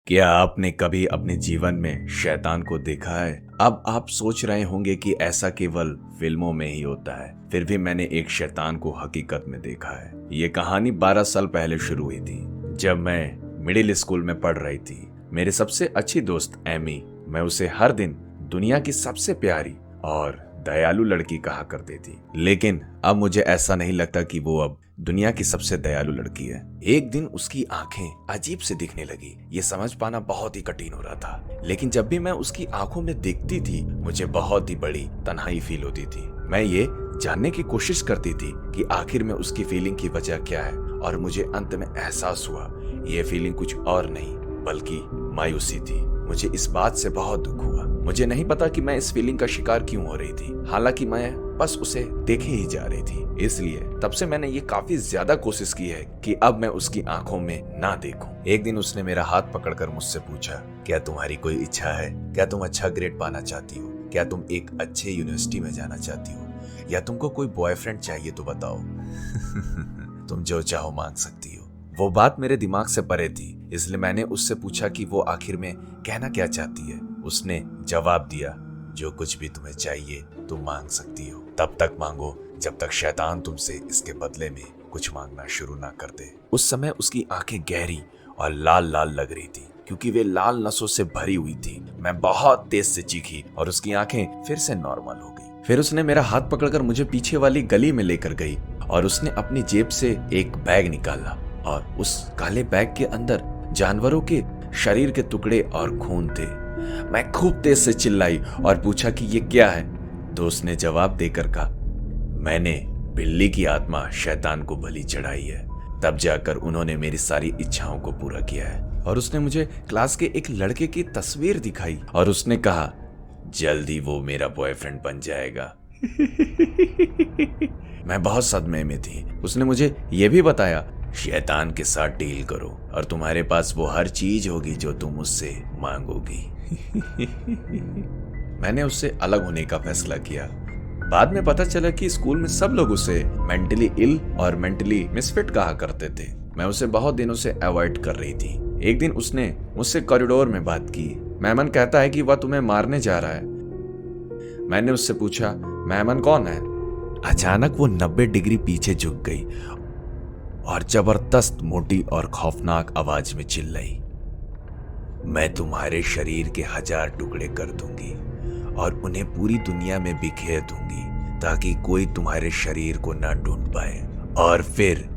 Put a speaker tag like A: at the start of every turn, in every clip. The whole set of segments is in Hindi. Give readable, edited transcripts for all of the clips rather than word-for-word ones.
A: क्या आपने कभी अपने जीवन में शैतान को देखा है? अब आप सोच रहे होंगे कि ऐसा केवल फिल्मों में ही होता है। फिर भी मैंने एक शैतान को हकीकत में देखा है। ये कहानी 12 साल पहले शुरू हुई थी, जब मैं मिडिल स्कूल में पढ़ रही थी। मेरी सबसे अच्छी दोस्त एमी, मैं उसे हर दिन दुनिया की सबसे प्यारी और दयालु लड़की कहा करती थी। लेकिन अब मुझे ऐसा नहीं लगता कि वो अब दुनिया की सबसे दयालु लड़की है। एक दिन उसकी आंखें अजीब से दिखने लगी। ये समझ पाना बहुत ही कठिन हो रहा था, लेकिन जब भी मैं उसकी आंखों में देखती थी, मुझे बहुत ही बड़ी तन्हाई फील होती थी। मैं ये जानने की कोशिश करती थी कि आखिर में उसकी फीलिंग की वजह क्या है, और मुझे अंत में एहसास हुआ ये फीलिंग कुछ और नहीं बल्कि मायूसी थी। मुझे इस बात से बहुत दुख हुआ। मुझे नहीं पता कि मैं इस फीलिंग का शिकार क्यों हो रही थी, हालांकि मैं बस उसे देखे ही जा रही थी। इसलिए तब से मैंने ये काफी ज्यादा कोशिश की है कि अब मैं उसकी आंखों में ना देखूं। एक दिन उसने मेरा हाथ पकड़कर मुझसे पूछा, क्या तुम्हारी कोई इच्छा है? क्या तुम अच्छा ग्रेड पाना चाहती हो? क्या तुम एक अच्छे यूनिवर्सिटी में जाना चाहती हो? या तुमको कोई बॉयफ्रेंड चाहिए तो बताओ। तुम जो चाहो मांग सकती हो। वो बात मेरे दिमाग से परे थी, इसलिए मैंने उससे पूछा कि वो आखिर में कहना क्या चाहती है। उसने जवाब दिया, जो कुछ भी तुम्हें चाहिए तुम मांग सकती हो। तब तक मांगो जब तक शैतान तुमसे इसके बदले में कुछ मांगना शुरू ना कर दे। उस समय उसकी आंखें गहरी और लाल लाल लग रही थी, क्योंकि वे लाल नसों से भरी हुई थी। मैं बहुत तेज से चीखी और उसकी आंखें फिर से नॉर्मल हो गई। फिर उसने मेरा हाथ पकड़कर मुझे पीछे वाली गली में लेकर गई और उसने अपनी जेब से एक बैग निकाला और उस काले बैग के अंदर जानवरों के शरीर के टुकड़े और खून थे। मैं खूब तेज से चिल्लाई और पूछा कि ये क्या है। दोस्त ने जवाब देकर कहा, मैंने बिल्ली की आत्मा शैतान को बलि चढ़ाई है। तब जाकर उन्होंने मेरी सारी इच्छाओं को पूरा किया है। और उसने मुझे क्लास के एक लड़के की तस्वीर दिखाई और उसने कहा, जल्दी वो मेरा बॉयफ्रेंड बन जाएगा। मैं बहुत सदमे में थी। उसने मुझे यह भी बताया, शैतान के साथ डील करो और तुम्हारे पास वो हर चीज होगी जो तुम उससे मांगोगी। मैंने उससे अलग होने का फैसला किया। बाद में पता चला कि स्कूल में सब लोग उसे मेंटली इल और मेंटली मिसफिट कहा करते थे। मैं उसे बहुत दिनों से अवॉइड कर रही थी। एक दिन उसने मुझसे कॉरिडोर में बात की। मेमन कहता है कि वह तुम्हें मारने जा रहा है। मैंने उससे पूछा, मेमन कौन है? अचानक वो 90 डिग्री पीछे झुक गई और जबरदस्त मोटी और खौफनाक आवाज में चिल्लाई, मैं तुम्हारे शरीर के 1000 टुकड़े कर दूंगी और उन्हें पूरी दुनिया में बिखेर दूंगी ताकि कोई तुम्हारे शरीर को ना ढूंढ पाए। और फिर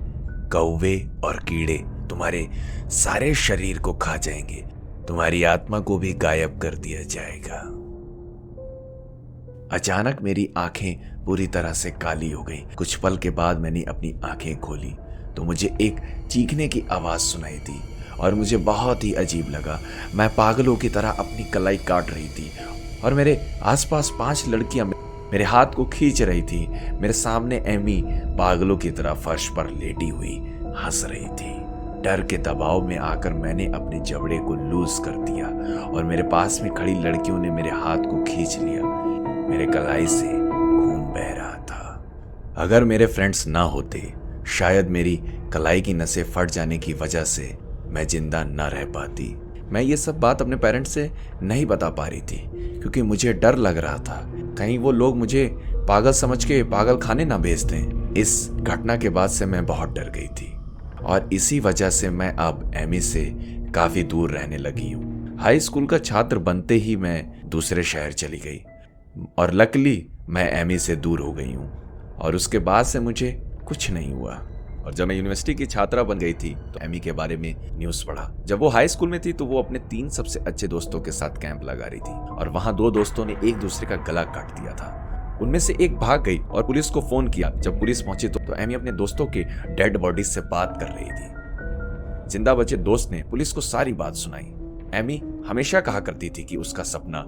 A: कौवे और कीड़े तुम्हारे सारे शरीर को खा जाएंगे। तुम्हारी आत्मा को भी गायब कर दिया जाएगा। अचानक मेरी आंखें पूरी तरह से काली हो गई। कुछ पल के बाद मैंने अपनी आंखें खोली तो मुझे एक चीखने की आवाज सुनाई दी और मुझे बहुत ही अजीब लगा। मैं पागलों की तरह अपनी कलाई काट रही थी और मेरे आसपास 5 लड़कियां मेरे हाथ को खींच रही थी। मेरे सामने एमी पागलों की तरह फर्श पर लेटी हुई हंस रही थी। डर के दबाव में आकर मैंने अपने जबड़े को लूज कर दिया और मेरे पास में खड़ी लड़कियों ने मेरे हाथ को खींच लिया। मेरे कलाई से खून बह रहा था। अगर मेरे फ्रेंड्स ना होते, शायद मेरी कलाई की नसें फट जाने की वजह से मैं जिंदा न रह पाती। मैं ये सब बात अपने पेरेंट्स से नहीं बता पा रही थी, क्योंकि मुझे डर लग रहा था कहीं वो लोग मुझे पागल समझ के पागल खाने ना भेज दें। इस घटना के बाद से मैं बहुत डर गई थी और इसी वजह से मैं अब एमी से काफी दूर रहने लगी हूँ। हाई स्कूल का छात्र बनते ही मैं दूसरे शहर चली गई और लकीली मैं एमी से दूर हो गई हूँ और उसके बाद से मुझे कुछ नहीं हुआ। और जब मैं यूनिवर्सिटी की छात्रा बन गई थी तो एमी के बारे में न्यूज़ पढ़ा। जब वो हाई स्कूल में थी तो वो अपने 3 सबसे अच्छे दोस्तों के साथ कैंप लगा रही थी और वहां 2 दोस्तों ने एक दूसरे का गला काट दिया था। उनमें से एक भाग गई और पुलिस को फोन किया। जब पुलिस पहुंची तो एमी अपने दोस्तों के डेड बॉडीज से बात कर रही थी। जिंदा बचे दोस्त ने पुलिस को सारी बात सुनाई। एमी हमेशा कहा करती थी कि उसका सपना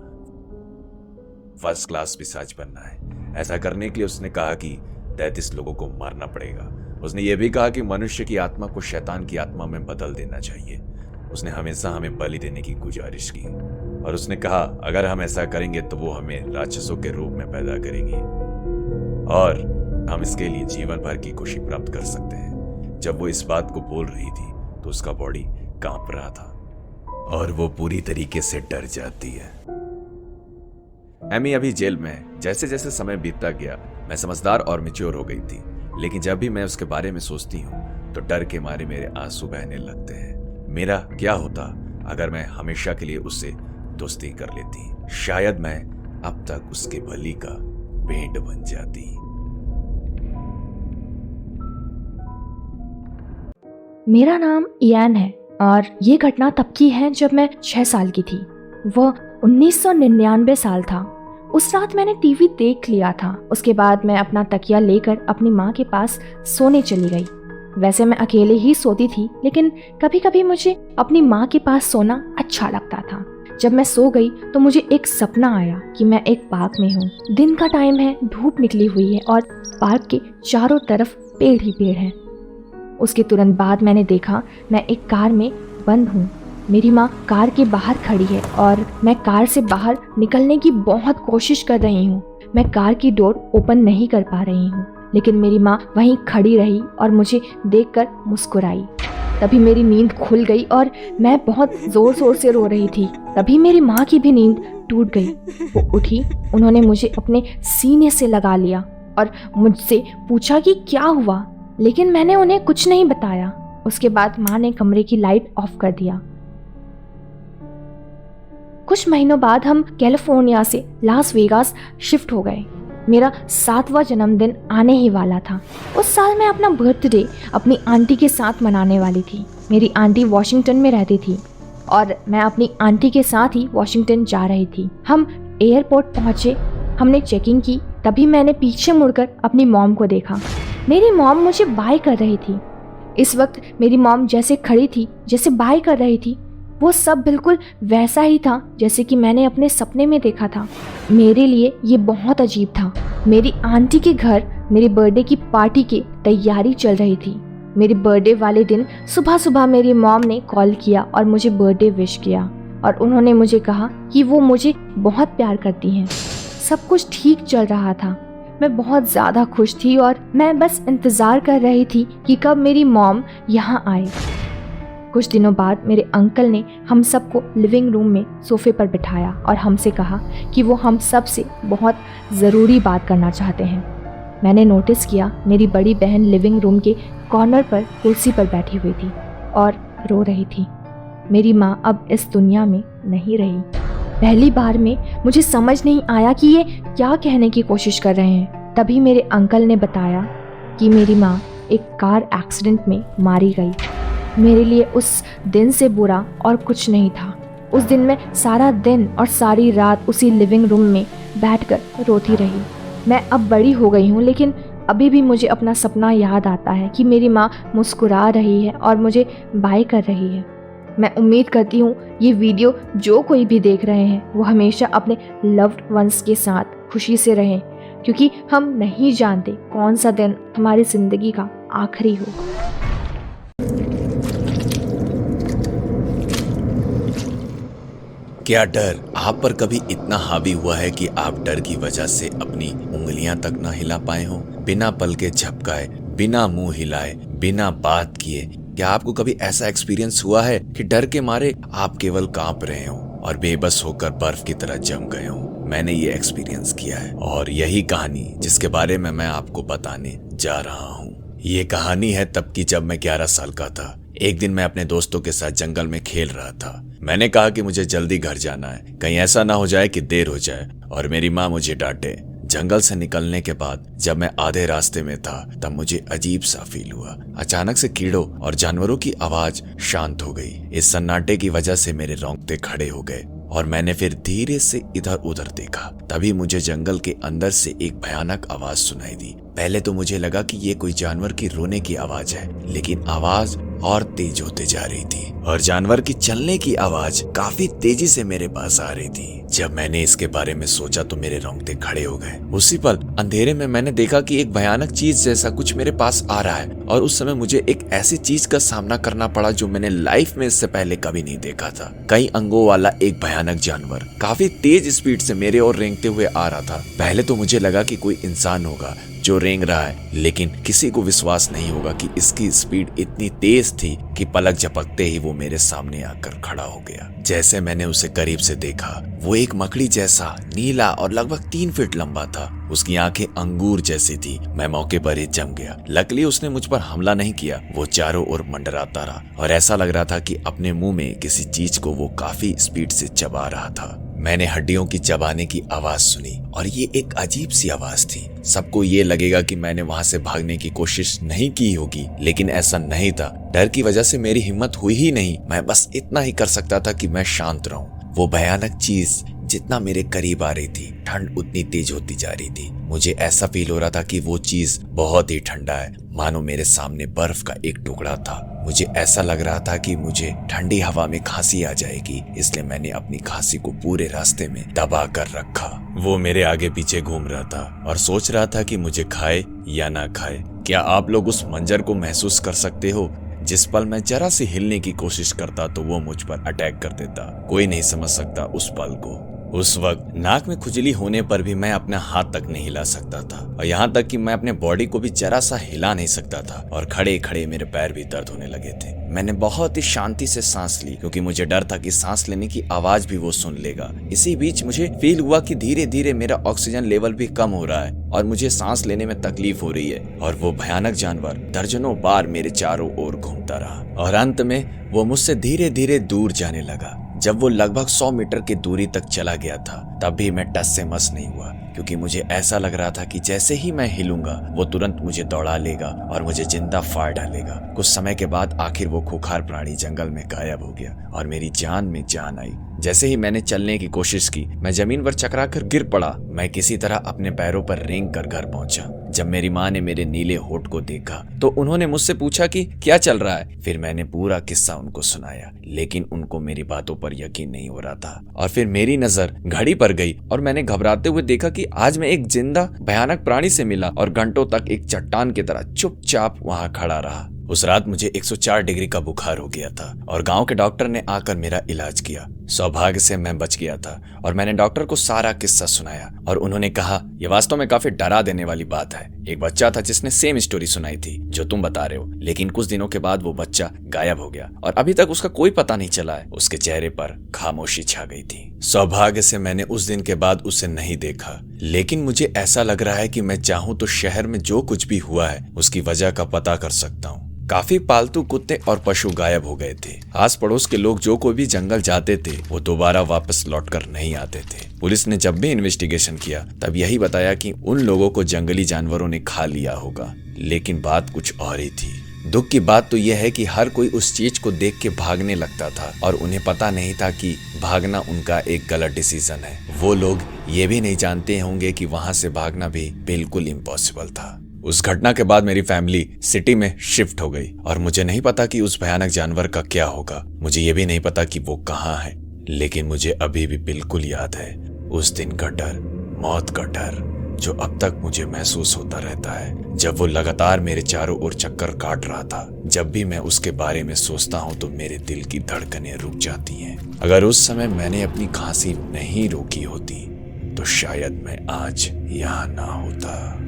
A: फर्स्ट क्लास पिशाच बनना है। ऐसा करने के लिए उसने कहा कि 33 लोगों को मारना पड़ेगा। उसने ये भी कहा कि मनुष्य की आत्मा को शैतान की आत्मा में बदल देना चाहिए। उसने हमेशा हमें बलि देने की गुजारिश की और उसने कहा, अगर हम ऐसा करेंगे तो वो हमें राक्षसों के रूप में पैदा करेंगी और हम इसके लिए जीवन भर की खुशी प्राप्त कर सकते हैं। जब वो इस बात को बोल रही थी तो उसका बॉडी कांप रहा था। और वो पूरी तरीके से डर जाती है। एमी अभी जेल में है। जैसे जैसे समय बीतता गया मैं समझदार और मैच्योर हो गई थी, लेकिन जब भी मैं उसके बारे में सोचती हूँ तो डर के मारे मेरे आंसू बहने लगते हैं। मेरा क्या होता अगर मैं हमेशा के लिए उससे दोस्ती कर लेती? शायद मैं अब तक उसके भली का भेंट बन जाती।
B: मेरा नाम इयान है और ये घटना तब की है जब मैं 6 साल की थी। वह 1999 साल था। उस रात मैंने टीवी देख लिया था। उसके बाद मैं अपना तकिया लेकर अपनी माँ के पास सोने चली गई। वैसे मैं अकेले ही सोती थी, लेकिन कभी कभी मुझे अपनी माँ के पास सोना अच्छा लगता था। जब मैं सो गई तो मुझे एक सपना आया कि मैं एक पार्क में हूँ। दिन का टाइम है, धूप निकली हुई है और पार्क के चारों तरफ पेड़ ही पेड़ हैं। उसके तुरंत बाद मैंने देखा मैं एक कार में बंद हूँ। मेरी माँ कार के बाहर खड़ी है और मैं कार से बाहर निकलने की बहुत कोशिश कर रही हूँ। मैं कार की डोर ओपन नहीं कर पा रही हूँ, लेकिन मेरी माँ वहीं खड़ी रही और मुझे देखकर मुस्कुराई। तभी मेरी नींद खुल गई और मैं बहुत जोर शोर से रो रही थी। तभी मेरी माँ की भी नींद टूट गई। वो उठी, उन्होंने मुझे अपने सीने से लगा लिया और मुझसे पूछा कि क्या हुआ, लेकिन मैंने उन्हें कुछ नहीं बताया। उसके बाद माँ ने कमरे की लाइट ऑफ कर दिया। कुछ महीनों बाद हम कैलिफोर्निया से लास वेगास शिफ्ट हो गए। मेरा 7वां जन्मदिन आने ही वाला था। उस साल मैं अपना बर्थडे अपनी आंटी के साथ मनाने वाली थी। मेरी आंटी वॉशिंगटन में रहती थी और मैं अपनी आंटी के साथ ही वॉशिंगटन जा रही थी। हम एयरपोर्ट पहुंचे, हमने चेकिंग की। तभी मैंने पीछे मुड़कर अपनी मॉम को देखा। मेरी मॉम मुझे बाय कर रही थी। इस वक्त मेरी मॉम जैसे खड़ी थी, जैसे बाय कर रही थी, वो सब बिल्कुल वैसा ही था जैसे कि मैंने अपने सपने में देखा था। मेरे लिए ये बहुत अजीब था। मेरी आंटी के घर मेरे बर्थडे की पार्टी की तैयारी चल रही थी। मेरे बर्थडे वाले दिन सुबह सुबह मेरी मॉम ने कॉल किया और मुझे बर्थडे विश किया और उन्होंने मुझे कहा कि वो मुझे बहुत प्यार करती हैं। सब कुछ ठीक चल रहा था। मैं बहुत ज़्यादा खुश थी और मैं बस इंतज़ार कर रही थी कि कब मेरी मॉम यहाँ आए। कुछ दिनों बाद मेरे अंकल ने हम सबको लिविंग रूम में सोफे पर बिठाया और हमसे कहा कि वो हम सब से बहुत ज़रूरी बात करना चाहते हैं। मैंने नोटिस किया मेरी बड़ी बहन लिविंग रूम के कॉर्नर पर कुर्सी पर बैठी हुई थी और रो रही थी। मेरी माँ अब इस दुनिया में नहीं रही। पहली बार में मुझे समझ नहीं आया कि ये क्या कहने की कोशिश कर रहे हैं। तभी मेरे अंकल ने बताया कि मेरी माँ एक कार एक्सीडेंट में मारी गई। मेरे लिए उस दिन से बुरा और कुछ नहीं था। उस दिन मैं सारा दिन और सारी रात उसी लिविंग रूम में बैठकर रोती रही। मैं अब बड़ी हो गई हूँ, लेकिन अभी भी मुझे अपना सपना याद आता है कि मेरी माँ मुस्कुरा रही है और मुझे बाय कर रही है। मैं उम्मीद करती हूँ ये वीडियो जो कोई भी देख रहे हैं वो हमेशा अपने लव्ड वंस के साथ खुशी से रहें, क्योंकि हम नहीं जानते कौन सा दिन हमारी ज़िंदगी का आखिरी हो।
A: क्या डर आप पर कभी इतना हावी हुआ है कि आप डर की वजह से अपनी उंगलियां तक ना हिला पाए हो? बिना पलके झपकाए, बिना मुंह हिलाए, बिना बात किए, क्या आपको कभी ऐसा एक्सपीरियंस हुआ है कि डर के मारे आप केवल कांप रहे हो और बेबस होकर बर्फ की तरह जम गए हो? मैंने ये एक्सपीरियंस किया है और यही कहानी जिसके बारे में मैं आपको बताने जा रहा हूँ। ये कहानी है तब की जब मैं 11 साल का था। एक दिन मैं अपने दोस्तों के साथ जंगल में खेल रहा था। मैंने कहा कि मुझे जल्दी घर जाना है, कहीं ऐसा ना हो जाए कि देर हो जाए और मेरी माँ मुझे डांटे। जंगल से निकलने के बाद जब मैं आधे रास्ते में था तब मुझे अजीब सा फील हुआ। अचानक से कीड़ों और जानवरों की आवाज शांत हो गई। इस सन्नाटे की वजह से मेरे रोंगटे खड़े हो गए और मैंने फिर धीरे से इधर उधर देखा। तभी मुझे जंगल के अंदर से एक भयानक आवाज सुनाई दी। पहले तो मुझे लगा कि ये कोई जानवर की रोने की आवाज है, लेकिन आवाज और तेज होते जा रही थी और जानवर की चलने की आवाज काफी तेजी से मेरे पास आ रही थी। जब मैंने इसके बारे में सोचा तो मेरे रोंगटे खड़े हो गए। उसी पल अंधेरे में मैंने देखा कि एक भयानक चीज जैसा कुछ मेरे पास आ रहा है और उस समय मुझे एक ऐसी चीज का सामना करना पड़ा जो मैंने लाइफ में इससे पहले कभी नहीं देखा था। कई अंगों वाला एक भयानक जानवर काफी तेज स्पीड से मेरे ओर रेंगते हुए आ रहा था। पहले तो मुझे लगा कि कोई इंसान होगा जो रेंग रहा है, लेकिन किसी को विश्वास नहीं होगा कि इसकी स्पीड इतनी तेज थी कि पलक झपकते ही वो मेरे सामने आकर खड़ा हो गया। जैसे मैंने उसे करीब से देखा, वो एक मकड़ी जैसा नीला और लगभग 3 फीट लंबा था। उसकी आंखें अंगूर जैसी थी। मैं मौके पर ही जम गया। लकीली उसने मुझ पर हमला नहीं किया। वो चारों ओर मंडराता रहा और ऐसा लग रहा था कि अपने मुंह में किसी चीज को वो काफी स्पीड से चबा रहा था। मैंने हड्डियों की चबाने की आवाज सुनी और ये एक अजीब सी आवाज थी। सबको ये लगेगा कि मैंने वहां से भागने की कोशिश नहीं की होगी, लेकिन ऐसा नहीं था। डर की वजह से मेरी हिम्मत हुई ही नहीं। मैं बस इतना ही कर सकता था कि मैं शांत रहूं। वो भयानक चीज जितना मेरे करीब आ रही थी, ठंड उतनी तेज होती जा रही थी। मुझे ऐसा फील हो रहा था कि वो चीज बहुत ही ठंडा है, मानो मेरे सामने बर्फ का एक टुकड़ा था। मुझे ऐसा लग रहा था कि मुझे ठंडी हवा में खांसी आ जाएगी, इसलिए मैंने अपनी खांसी को पूरे रास्ते में दबा कर रखा। वो मेरे आगे पीछे घूम रहा था और सोच रहा था कि मुझे खाए या ना खाए। क्या आप लोग उस मंजर को महसूस कर सकते हो? जिस पल मैं जरा सी हिलने की कोशिश करता तो वो मुझ पर अटैक कर देता। कोई नहीं समझ सकता उस पल को। उस वक्त नाक में खुजली होने पर भी मैं अपना हाथ तक नहीं हिला सकता था और यहाँ तक कि मैं अपने बॉडी को भी जरा सा हिला नहीं सकता था और खड़े खड़े मेरे पैर भी दर्द होने लगे थे। मैंने बहुत ही शांति से सांस ली क्योंकि मुझे डर था कि सांस लेने की आवाज भी वो सुन लेगा। इसी बीच मुझे फील हुआ कि धीरे धीरे मेरा ऑक्सीजन लेवल भी कम हो रहा है और मुझे सांस लेने में तकलीफ हो रही है। और वो भयानक जानवर दर्जनों बार मेरे चारों ओर घूमता रहा और अंत में वो मुझसे धीरे धीरे दूर जाने लगा। जब वो लगभग 100 मीटर की दूरी तक चला गया था, तब भी मैं टस से मस नहीं हुआ क्योंकि मुझे ऐसा लग रहा था कि जैसे ही मैं हिलूंगा वो तुरंत मुझे दौड़ा लेगा और मुझे जिंदा फाड़ डालेगा। कुछ समय के बाद आखिर वो खूंखार प्राणी जंगल में गायब हो गया और मेरी जान में जान आई। जैसे ही मैंने चलने की कोशिश की, मैं जमीन पर चकरा कर गिर पड़ा। मैं किसी तरह अपने पैरों पर रेंग कर घर पहुंचा। जब मेरी माँ ने मेरे नीले होठ को देखा तो उन्होंने मुझसे पूछा कि क्या चल रहा है। फिर मैंने पूरा किस्सा उनको सुनाया, लेकिन उनको मेरी बातों पर यकीन नहीं हो रहा था। और फिर मेरी नजर घड़ी पर गई और मैंने घबराते हुए देखा कि आज मैं एक जिंदा भयानक प्राणी से मिला और घंटों तक एक चट्टान की तरह चुपचाप वहां खड़ा रहा। उस रात मुझे 104 डिग्री का बुखार हो गया था और गांव के डॉक्टर ने आकर मेरा इलाज किया। सौभाग्य से मैं बच गया था और मैंने डॉक्टर को सारा किस्सा सुनाया और उन्होंने कहा, यह वास्तव में काफी डरा देने वाली बात है। एक बच्चा था जिसने सेम स्टोरी सुनाई थी जो तुम बता रहे हो, लेकिन कुछ दिनों के बाद वो बच्चा गायब हो गया और अभी तक उसका कोई पता नहीं चला है। उसके चेहरे पर खामोशी छा गई थी। सौभाग्य से मैंने उस दिन के बाद उसे नहीं देखा, लेकिन मुझे ऐसा लग रहा है कि मैं चाहूं तो शहर में जो कुछ भी हुआ है उसकी वजह का पता कर सकता हूँ। काफी पालतू कुत्ते और पशु गायब हो गए थे। आस पड़ोस के लोग जो कोई भी जंगल जाते थे वो दोबारा वापस लौटकर नहीं आते थे। पुलिस ने जब भी इन्वेस्टिगेशन किया तब यही बताया कि उन लोगों को जंगली जानवरों ने खा लिया होगा, लेकिन बात कुछ और ही थी। दुख की बात तो यह है कि हर कोई उस चीज को देख के भागने लगता था और उन्हें पता नहीं था कि भागना उनका एक गलत डिसीजन है। वो लोग ये भी नहीं जानते होंगे कि वहां से भागना भी बिल्कुल इम्पॉसिबल था। उस घटना के बाद मेरी फैमिली सिटी में शिफ्ट हो गई और मुझे नहीं पता कि उस भयानक जानवर का क्या होगा। मुझे ये भी नहीं पता कि वो कहाँ है, लेकिन मुझे अभी भी बिल्कुल याद है उस दिन का डर, मौत का डर जो अब तक मुझे महसूस होता रहता है। जब वो लगातार मेरे चारों ओर चक्कर काट रहा था, जब भी मैं उसके बारे में सोचता हूँ तो मेरे दिल की धड़कनें रुक जाती हैं। अगर उस समय मैंने अपनी खांसी नहीं रोकी होती तो शायद मैं आज यहाँ ना होता।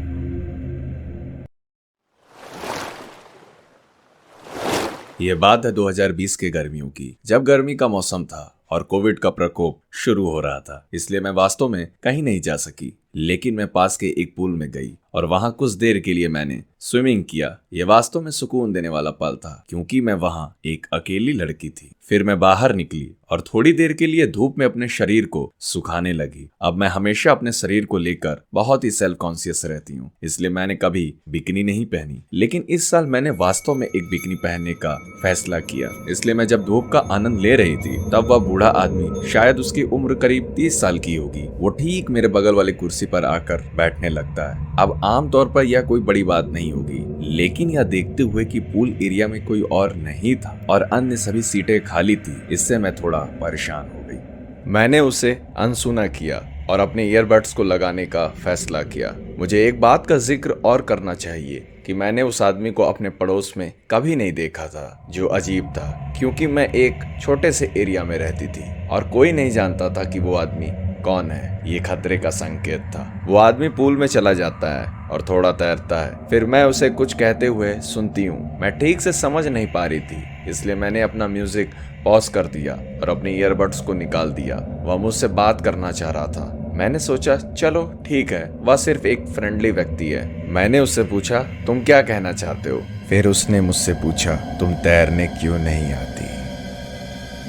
A: ये बात है 2020 के गर्मियों की, जब गर्मी का मौसम था और कोविड का प्रकोप शुरू हो रहा था। इसलिए मैं वास्तव में कहीं नहीं जा सकी, लेकिन मैं पास के एक पूल में गई और वहां कुछ देर के लिए मैंने स्विमिंग किया। यह वास्तव में सुकून देने वाला पल था क्योंकि मैं वहां एक अकेली लड़की थी। फिर मैं बाहर निकली और थोड़ी देर के लिए धूप में अपने शरीर को सुखाने लगी। अब मैं हमेशा अपने शरीर को लेकर बहुत ही सेल्फ कॉन्शियस रहती हूँ, इसलिए मैंने कभी बिकनी नहीं पहनी। लेकिन इस साल मैंने वास्तव में एक बिकनी पहनने का फैसला किया। इसलिए मैं जब धूप का आनंद ले रही थी तब वह बूढ़ा आदमी, शायद उसकी उम्र करीब 30 साल की होगी, वो ठीक मेरे बगल वाली कुर्सी पर आकर बैठने लगता है। अब आमतौर पर यह कोई बड़ी बात नहीं होगी, लेकिन यह देखते हुए कि पूल एरिया में कोई और नहीं था और अन्य सभी सीटें खाली थी, इससे मैं थोड़ा परेशान हो गई। मैंने उसे अनसुना किया और अपने ईयरबड्स को लगाने का फैसला किया। मुझे एक बात का जिक्र और करना चाहिए कि मैंने उस आदमी को अपने पड़ोस में कभी नहीं देखा था, जो अजीब था क्योंकि मैं एक छोटे से एरिया में रहती थी और कोई नहीं जानता था कि वो आदमी कौन है। ये खतरे का संकेत था। वो आदमी पूल में चला जाता है और थोड़ा तैरता है, फिर मैं उसे कुछ कहते हुए सुनती हूँ। मैं ठीक से समझ नहीं पा रही थी इसलिए मैंने अपना म्यूजिक पॉज कर दिया और अपने ईयरबड्स को निकाल दिया। वह मुझसे बात करना चाह रहा था। मैंने सोचा चलो ठीक है, वह सिर्फ एक फ्रेंडली व्यक्ति है। मैंने उससे पूछा तुम क्या कहना चाहते हो। फिर उसने मुझसे पूछा तुम तैरने क्यों नहीं आती।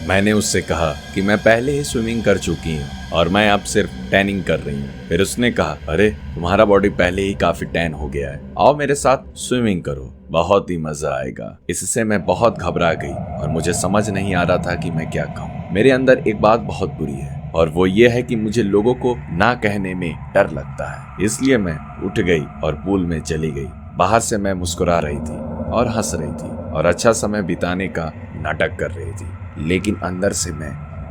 A: मैंने उससे कहा कि मैं पहले ही स्विमिंग कर चुकी हूँ और मैं अब सिर्फ टैनिंग कर रही हूँ। फिर उसने कहा अरे तुम्हारा बॉडी पहले ही काफी टैन हो गया है, आओ मेरे साथ स्विमिंग करो, बहुत ही मजा आएगा। इससे मैं बहुत घबरा गई और मुझे समझ नहीं आ रहा था कि मैं क्या कहूँ। मेरे अंदर एक बात बहुत बुरी है और वो ये है कि मुझे लोगों को ना कहने में डर लगता है। इसलिए मैं उठ गई और पूल में चली गई। बाहर से मैं मुस्कुरा रही थी और हंस रही थी और अच्छा समय बिताने का नाटक कर रही थी, लेकिन अंदर से मैं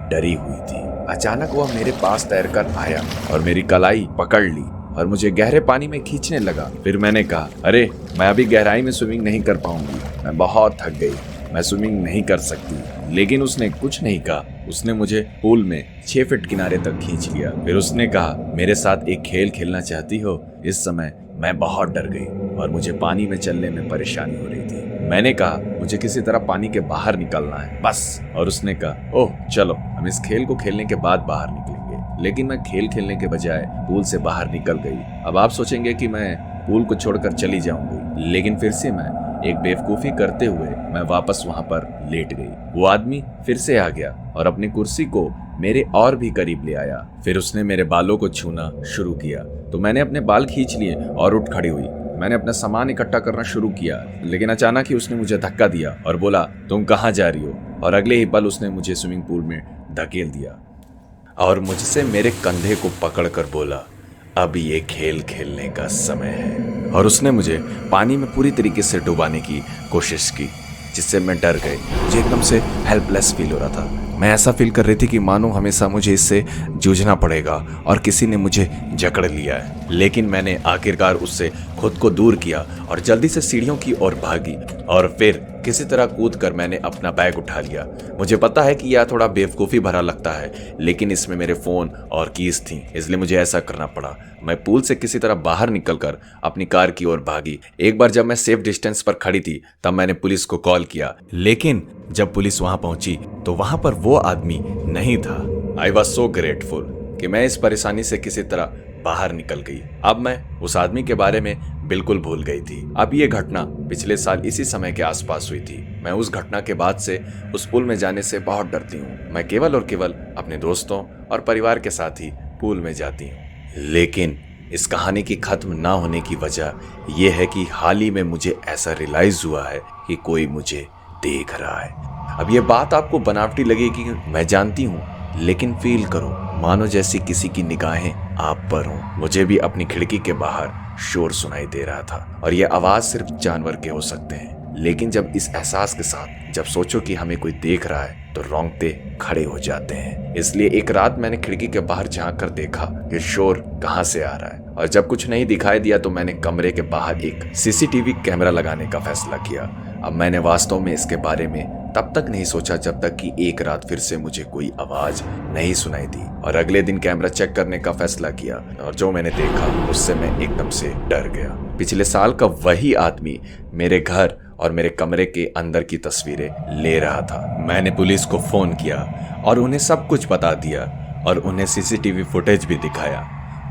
A: डरी हुई थी। अचानक वह मेरे पास तैरकर आया और मेरी कलाई पकड़ ली और मुझे गहरे पानी में खींचने लगा। फिर मैंने कहा अरे मैं अभी गहराई में स्विमिंग नहीं कर पाऊंगी, मैं बहुत थक गई, मैं स्विमिंग नहीं कर सकती। लेकिन उसने कुछ नहीं कहा। उसने मुझे पूल में 6 फीट किनारे तक खींच लिया। फिर उसने कहा मेरे साथ एक खेल खेलना चाहती हो। इस समय मैं बहुत डर गई और मुझे पानी में चलने में परेशानी हो रही थी। मैंने कहा मुझे किसी तरह पानी के बाहर निकलना है बस। और उसने कहा ओह चलो हम इस खेल को खेलने के बाद बाहर निकलेंगे। लेकिन मैं खेल खेलने के बजाय पूल से बाहर निकल गई। अब आप सोचेंगे कि मैं पूल को छोड़कर चली जाऊंगी, लेकिन फिर से मैं एक बेवकूफी करते हुए मैं वापस वहां पर लेट गई। वो आदमी फिर से आ गया और अपनी कुर्सी को मेरे और भी करीब ले आया। फिर उसने मेरे बालों को छूना शुरू किया तो मैंने अपने बाल खींच लिए और उठ खड़ी हुई। मैंने अपना सामान इकट्ठा करना शुरू किया, लेकिन अचानक ही उसने मुझे धक्का दिया और बोला तुम कहाँ जा रही हो। और अगले ही पल उसने मुझे स्विमिंग पूल में धकेल दिया और मुझसे मेरे कंधे को पकड़कर बोला अब ये खेल खेलने का समय है। और उसने मुझे पानी में पूरी तरीके से डुबाने की कोशिश की, जिससे मैं डर गई। मुझे एकदम से हेल्पलेस फील हो रहा था। मैं ऐसा फील कर रही थी कि मानो हमेशा मुझे इससे जूझना पड़ेगा और किसी ने मुझे जकड़ लिया है। लेकिन मैंने आखिरकार उससे खुद को दूर किया और जल्दी से सीढ़ियों की ओर भागी और फिर किसी तरह कूद कर मैंने अपना बैग उठा लिया। मुझे पता है कि यह थोड़ा बेवकूफ़ी भरा लगता है, लेकिन इसमें मेरे फ़ोन और कीज थी, इसलिए मुझे ऐसा करना पड़ा। मैं पूल से किसी तरह बाहर निकलकर अपनी कार की ओर भागी। एक बार जब मैं सेफ डिस्टेंस पर खड़ी थी तब मैंने पुलिस को कॉल किया, लेकिन जब पुलिस वहां पहुंची तो वहां पर वो आदमी नहीं था। आई वॉज सो ग्रेटफुल कि मैं इस परेशानी से किसी तरह बाहर निकल गई। अब मैं उस आदमी के बारे में बिल्कुल भूल गई थी। अब ये घटना पिछले साल इसी समय के आसपास हुई थी। मैं उस घटना के बाद से उस पुल में जाने से बहुत डरती हूँ। मैं केवल और केवल अपने दोस्तों और परिवार के साथ ही पूल में जाती हूँ। लेकिन इस कहानी की खत्म ना होने की वजह यह है कि हाल ही में मुझे ऐसा रियलाइज हुआ है कि कोई मुझे देख रहा है। अब ये बात आपको बनावटी लगेगी, मैं जानती हूँ, लेकिन फील करो मानो जैसी किसी की निगाहें आप पर हों। मुझे भी अपनी खिड़की के बाहर शोर सुनाई दे रहा था और ये आवाज सिर्फ जानवर के हो सकते हैं। लेकिन जब इस एहसास के साथ जब सोचो कि हमें कोई देख रहा है तो रोंगटे खड़े हो जाते हैं। इसलिए एक रात मैंने खिड़की के बाहर झांक कर देखा कि शोर कहाँ से आ रहा है, और जब कुछ नहीं दिखाई दिया तो मैंने कमरे के बाहर एक सीसीटीवी कैमरा लगाने का फैसला किया। अब मैंने वास्तव में इसके बारे में तब तक नहीं सोचा जब तक कि एक रात फिर से मुझे कोई आवाज नहीं सुनाई दी, और अगले दिन कैमरा चेक करने का फैसला किया और जो मैंने देखा उससे मैं एकदम से डर गया। पिछले साल का वही आदमी मेरे घर और मेरे कमरे के अंदर की तस्वीरें ले रहा था। मैंने पुलिस को फोन किया और उन्हें सब कुछ बता दिया और उन्हें सीसीटीवी फुटेज भी दिखाया,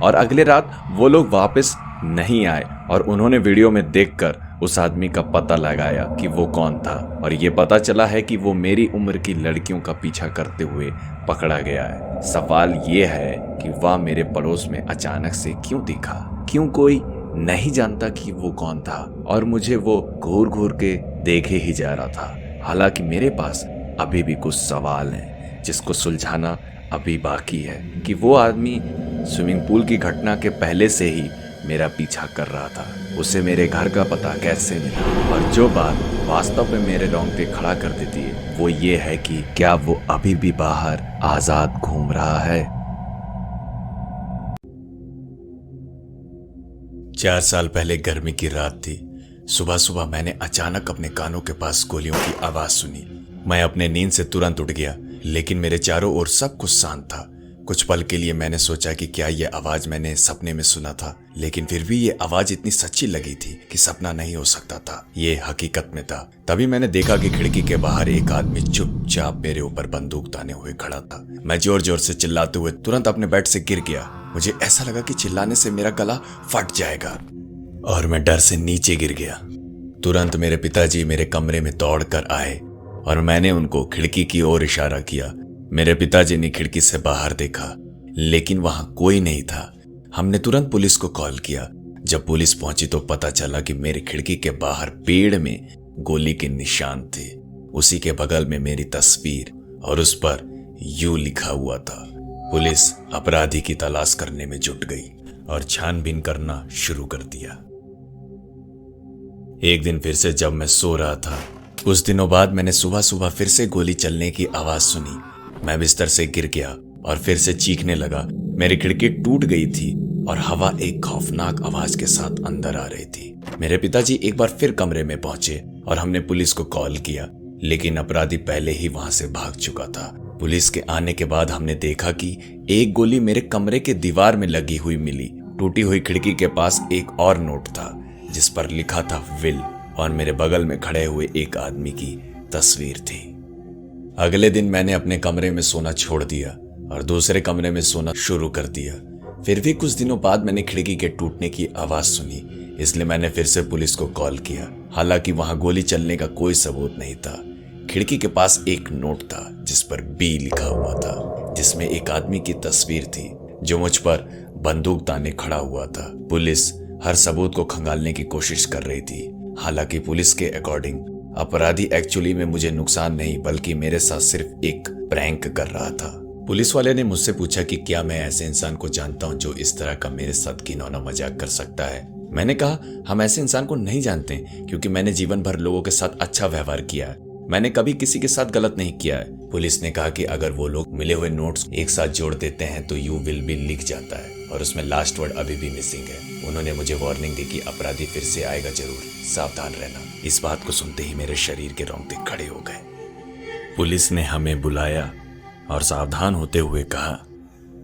A: और अगले रात वो लोग वापस नहीं आए और उन्होंने वीडियो में देखकर उस आदमी का पता लगाया कि वो कौन था, और ये पता चला है कि वो मेरी उम्र की लड़कियों का पीछा करते हुए पकड़ा गया है। सवाल ये है कि वह मेरे पड़ोस में अचानक से क्यों दिखा, क्यों कोई नहीं जानता कि वो कौन था, और मुझे वो घूर घूर के देखे ही जा रहा था। हालांकि मेरे पास अभी भी कुछ सवाल हैं जिसको सुलझाना अभी बाकी है कि वो आदमी स्विमिंग पूल की घटना के पहले से ही मेरा पीछा कर रहा था, उसे मेरे घर का पता कैसे मिला। और जो बात वास्तव में मेरे रोंगटे खड़ा कर देती है वो ये है कि क्या वो अभी भी बाहर आजाद घूम रहा है। 4 साल पहले गर्मी की रात थी। सुबह सुबह मैंने अचानक अपने कानों के पास गोलियों की आवाज सुनी। मैं अपने नींद से तुरंत उठ गया, लेकिन मेरे चारों ओर सब कुछ शांत था। कुछ पल के लिए मैंने सोचा कि क्या ये आवाज मैंने सपने में सुना था, लेकिन फिर भी ये आवाज इतनी सच्ची लगी थी कि सपना नहीं हो सकता था, ये हकीकत में था। तभी मैंने देखा कि खिड़की के बाहर एक आदमी चुपचाप मेरे ऊपर बंदूक ताने हुए खड़ा था। मैं जोर जोर से चिल्लाते हुए तुरंत अपने बेड से गिर गया। मुझे ऐसा लगा कि चिल्लाने से मेरा गला फट जाएगा और मैं डर से नीचे गिर गया। तुरंत मेरे पिताजी मेरे कमरे में दौड़ कर आए और मैंने उनको खिड़की की ओर इशारा किया। मेरे पिताजी ने खिड़की से बाहर देखा, लेकिन वहां कोई नहीं था। हमने तुरंत पुलिस को कॉल किया। जब पुलिस पहुंची तो पता चला कि मेरी खिड़की के बाहर पेड़ में गोली के निशान थे। उसी के बगल में मेरी तस्वीर और उस पर यूं लिखा हुआ था। पुलिस अपराधी की तलाश करने में जुट गई और छानबीन करना शुरू कर दिया। एक दिन फिर से जब मैं सो रहा था, कुछ दिनों बाद मैंने सुबह सुबह फिर से गोली चलने की आवाज सुनी। मैं बिस्तर से गिर गया और फिर से चीखने लगा। मेरी खिड़की टूट गई थी और हवा एक खौफनाक आवाज के साथ अंदर आ रही थी। मेरे पिताजी एक बार फिर कमरे में पहुंचे और हमने पुलिस को कॉल किया, लेकिन अपराधी पहले ही वहां से भाग चुका था। पुलिस के आने के बाद हमने देखा कि एक गोली मेरे कमरे के दीवार में लगी हुई मिली। टूटी हुई खिड़की के पास एक और नोट था जिस पर लिखा था विल, और मेरे बगल में खड़े हुए एक आदमी की तस्वीर थी। अगले दिन मैंने अपने कमरे में सोना छोड़ दिया और दूसरे कमरे में सोना शुरू कर दिया। फिर भी कुछ दिनों बाद मैंने खिड़की के टूटने की आवाज सुनी, इसलिए मैंने फिर से पुलिस को कॉल किया। हालांकि वहां गोली चलने का कोई सबूत नहीं था। खिड़की के पास एक नोट था जिस पर बी लिखा हुआ था, जिसमें एक आदमी की तस्वीर थी जो मुझ पर बंदूक ताने खड़ा हुआ था। पुलिस हर सबूत को खंगालने की कोशिश कर रही थी। हालांकि पुलिस के अकॉर्डिंग अपराधी एक्चुअली में मुझे नुकसान नहीं बल्कि मेरे साथ सिर्फ एक प्रैंक कर रहा था। पुलिस वाले ने मुझसे पूछा कि क्या मैं ऐसे इंसान को जानता हूं जो इस तरह का मेरे साथ घिनौना मजाक कर सकता है। मैंने कहा हम ऐसे इंसान को नहीं जानते, क्योंकि मैंने जीवन भर लोगों के साथ अच्छा व्यवहार किया है। मैंने कभी किसी के साथ गलत नहीं किया है। पुलिस ने कहा कि अगर वो लोग मिले हुए नोट्स एक साथ जोड़ देते हैं तो यू विल बी लिख जाता है और उसमें लास्ट वर्ड अभी भी मिसिंग है। उन्होंने मुझे वार्निंग दी कि अपराधी फिर से आएगा जरूर, सावधान रहना। इस बात को सुनते ही मेरे शरीर के रोंगटे खड़े हो गए। पुलिस ने हमें बुलाया और सावधान होते हुए कहा।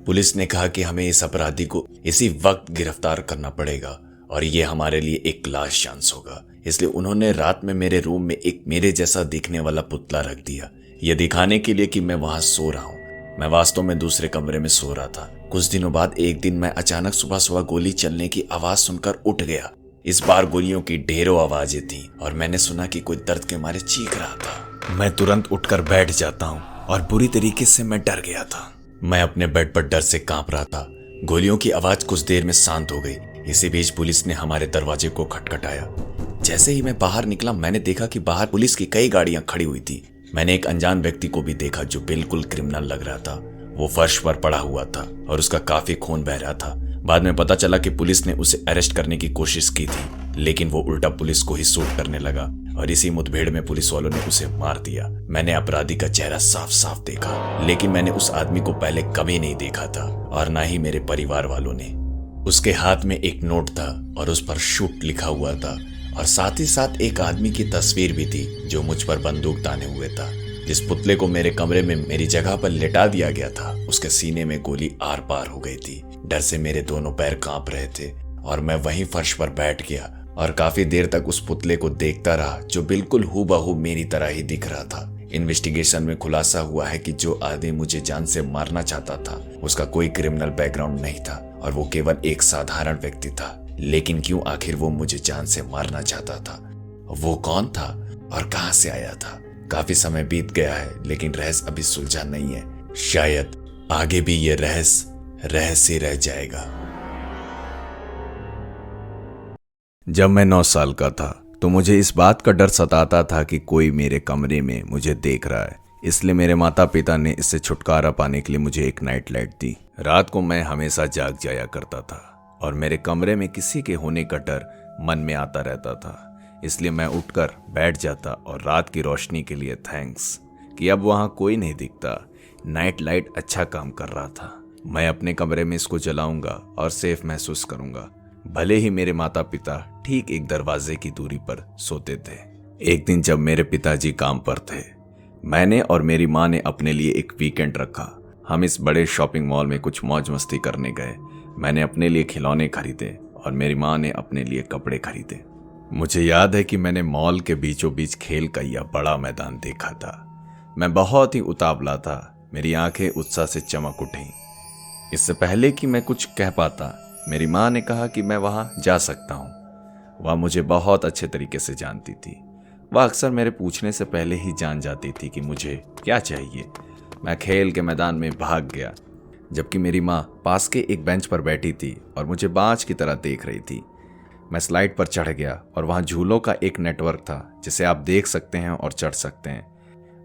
A: पुलिस ने कहा कि हमें इस अपराधी को इसी वक्त गिरफ्तार करना पड़ेगा और ये हमारे लिए एक लास्ट चांस होगा। इसलिए उन्होंने रात में मेरे रूम में एक मेरे जैसा दिखने वाला पुतला रख दिया, यह दिखाने के लिए कि मैं वहां सो रहा हूं। मैं वास्तव में दूसरे कमरे में सो रहा था। कुछ दिनों बाद एक दिन मैं अचानक सुबह सुबह गोली चलने की आवाज सुनकर उठ गया। इस बार गोलियों की ढेरों आवाजें थी और मैंने सुना कि कोई दर्द के मारे चीख रहा था। मैं तुरंत उठकर बैठ जाता हूँ और बुरी तरीके से मैं डर गया था। मैं अपने बेड पर डर से कांप रहा था। गोलियों की आवाज कुछ देर में शांत हो गई। इसी बीच पुलिस ने हमारे दरवाजे को खटखटाया। जैसे ही मैं बाहर निकला मैंने देखा कि बाहर पुलिस की कई गाड़ियां खड़ी हुई थी। मैंने एक अनजान व्यक्ति को भी देखा जो बिल्कुल क्रिमिनल लग रहा था। वो फर्श पर पड़ा हुआ था और उसका काफी खून बह रहा था। बाद में पता चला कि पुलिस ने उसे अरेस्ट करने की कोशिश की थी, लेकिन वो उल्टा पुलिस को ही शूट करने लगा और इसी मुठभेड़ में पुलिस वालों ने उसे मार दिया। मैंने अपराधी का चेहरा साफ साफ देखा, लेकिन मैंने उस आदमी को पहले कभी नहीं देखा था और ना ही मेरे परिवार वालों ने। उसके हाथ में एक नोट था और उस पर शूट लिखा हुआ था और साथ ही साथ एक आदमी की तस्वीर भी थी जो मुझ पर बंदूक ताने हुए था। जिस पुतले को मेरे कमरे में मेरी जगह पर लेटा दिया गया था उसके सीने में गोली आर पार हो गई थी। डर से मेरे दोनों पैर कांप रहे थे और मैं वहीं फर्श पर बैठ गया और काफी देर तक उस पुतले को देखता रहा जो बिल्कुल हूबहू मेरी तरह ही दिख रहा था। इन्वेस्टिगेशन में खुलासा हुआ है कि जो आदमी मुझे जान से मारना चाहता था उसका कोई क्रिमिनल बैकग्राउंड नहीं था और वो केवल एक साधारण व्यक्ति था। लेकिन क्यों आखिर वो मुझे जान से मारना चाहता था? वो कौन था और कहां से आया था? काफी समय बीत गया है लेकिन रहस्य अभी सुलझा नहीं है। शायद आगे भी ये रहस्य रह जाएगा। जब मैं 9 साल का था तो मुझे इस बात का डर सताता था कि कोई मेरे कमरे में मुझे देख रहा है। इसलिए मेरे माता पिता ने इससे छुटकारा पाने के लिए मुझे एक नाइट लाइट दी। रात को मैं हमेशा जाग जाया करता था और मेरे कमरे में किसी के होने का डर मन में आता रहता था। इसलिए मैं उठकर बैठ जाता और रात की रोशनी के लिए थैंक्स कि अब वहां कोई नहीं दिखता। नाइट लाइट अच्छा काम कर रहा था। मैं अपने कमरे में इसको जलाऊंगा और सेफ महसूस करूंगा, भले ही मेरे माता पिता ठीक एक दरवाजे की दूरी पर सोते थे। एक दिन जब मेरे पिताजी काम पर थे, मैंने और मेरी माँ ने अपने लिए एक वीकेंड रखा। हम इस बड़े शॉपिंग मॉल में कुछ मौज मस्ती करने गए। मैंने अपने लिए खिलौने खरीदे और मेरी माँ ने अपने लिए कपड़े खरीदे। मुझे याद है कि मैंने मॉल के बीचों बीच खेल का यह बड़ा मैदान देखा था। मैं बहुत ही उतावला था। मेरी आंखें उत्साह से चमक उठीं। इससे पहले कि मैं कुछ कह पाता, मेरी माँ ने कहा कि मैं वहां जा सकता हूं। वह मुझे बहुत अच्छे तरीके से जानती थी। वह अक्सर मेरे पूछने से पहले ही जान जाती थी कि मुझे क्या चाहिए। मैं खेल के मैदान में भाग गया, जबकि मेरी माँ पास के एक बेंच पर बैठी थी और मुझे बाज की तरह देख रही थी। मैं स्लाइड पर चढ़ गया और वहाँ झूलों का एक नेटवर्क था जिसे आप देख सकते हैं और चढ़ सकते हैं।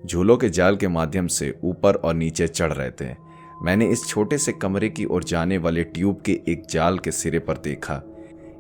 A: झूलों के जाल के माध्यम से ऊपर और नीचे चढ़ रहे थे। मैंने इस छोटे से कमरे की ओर जाने वाले ट्यूब के एक जाल के सिरे पर देखा।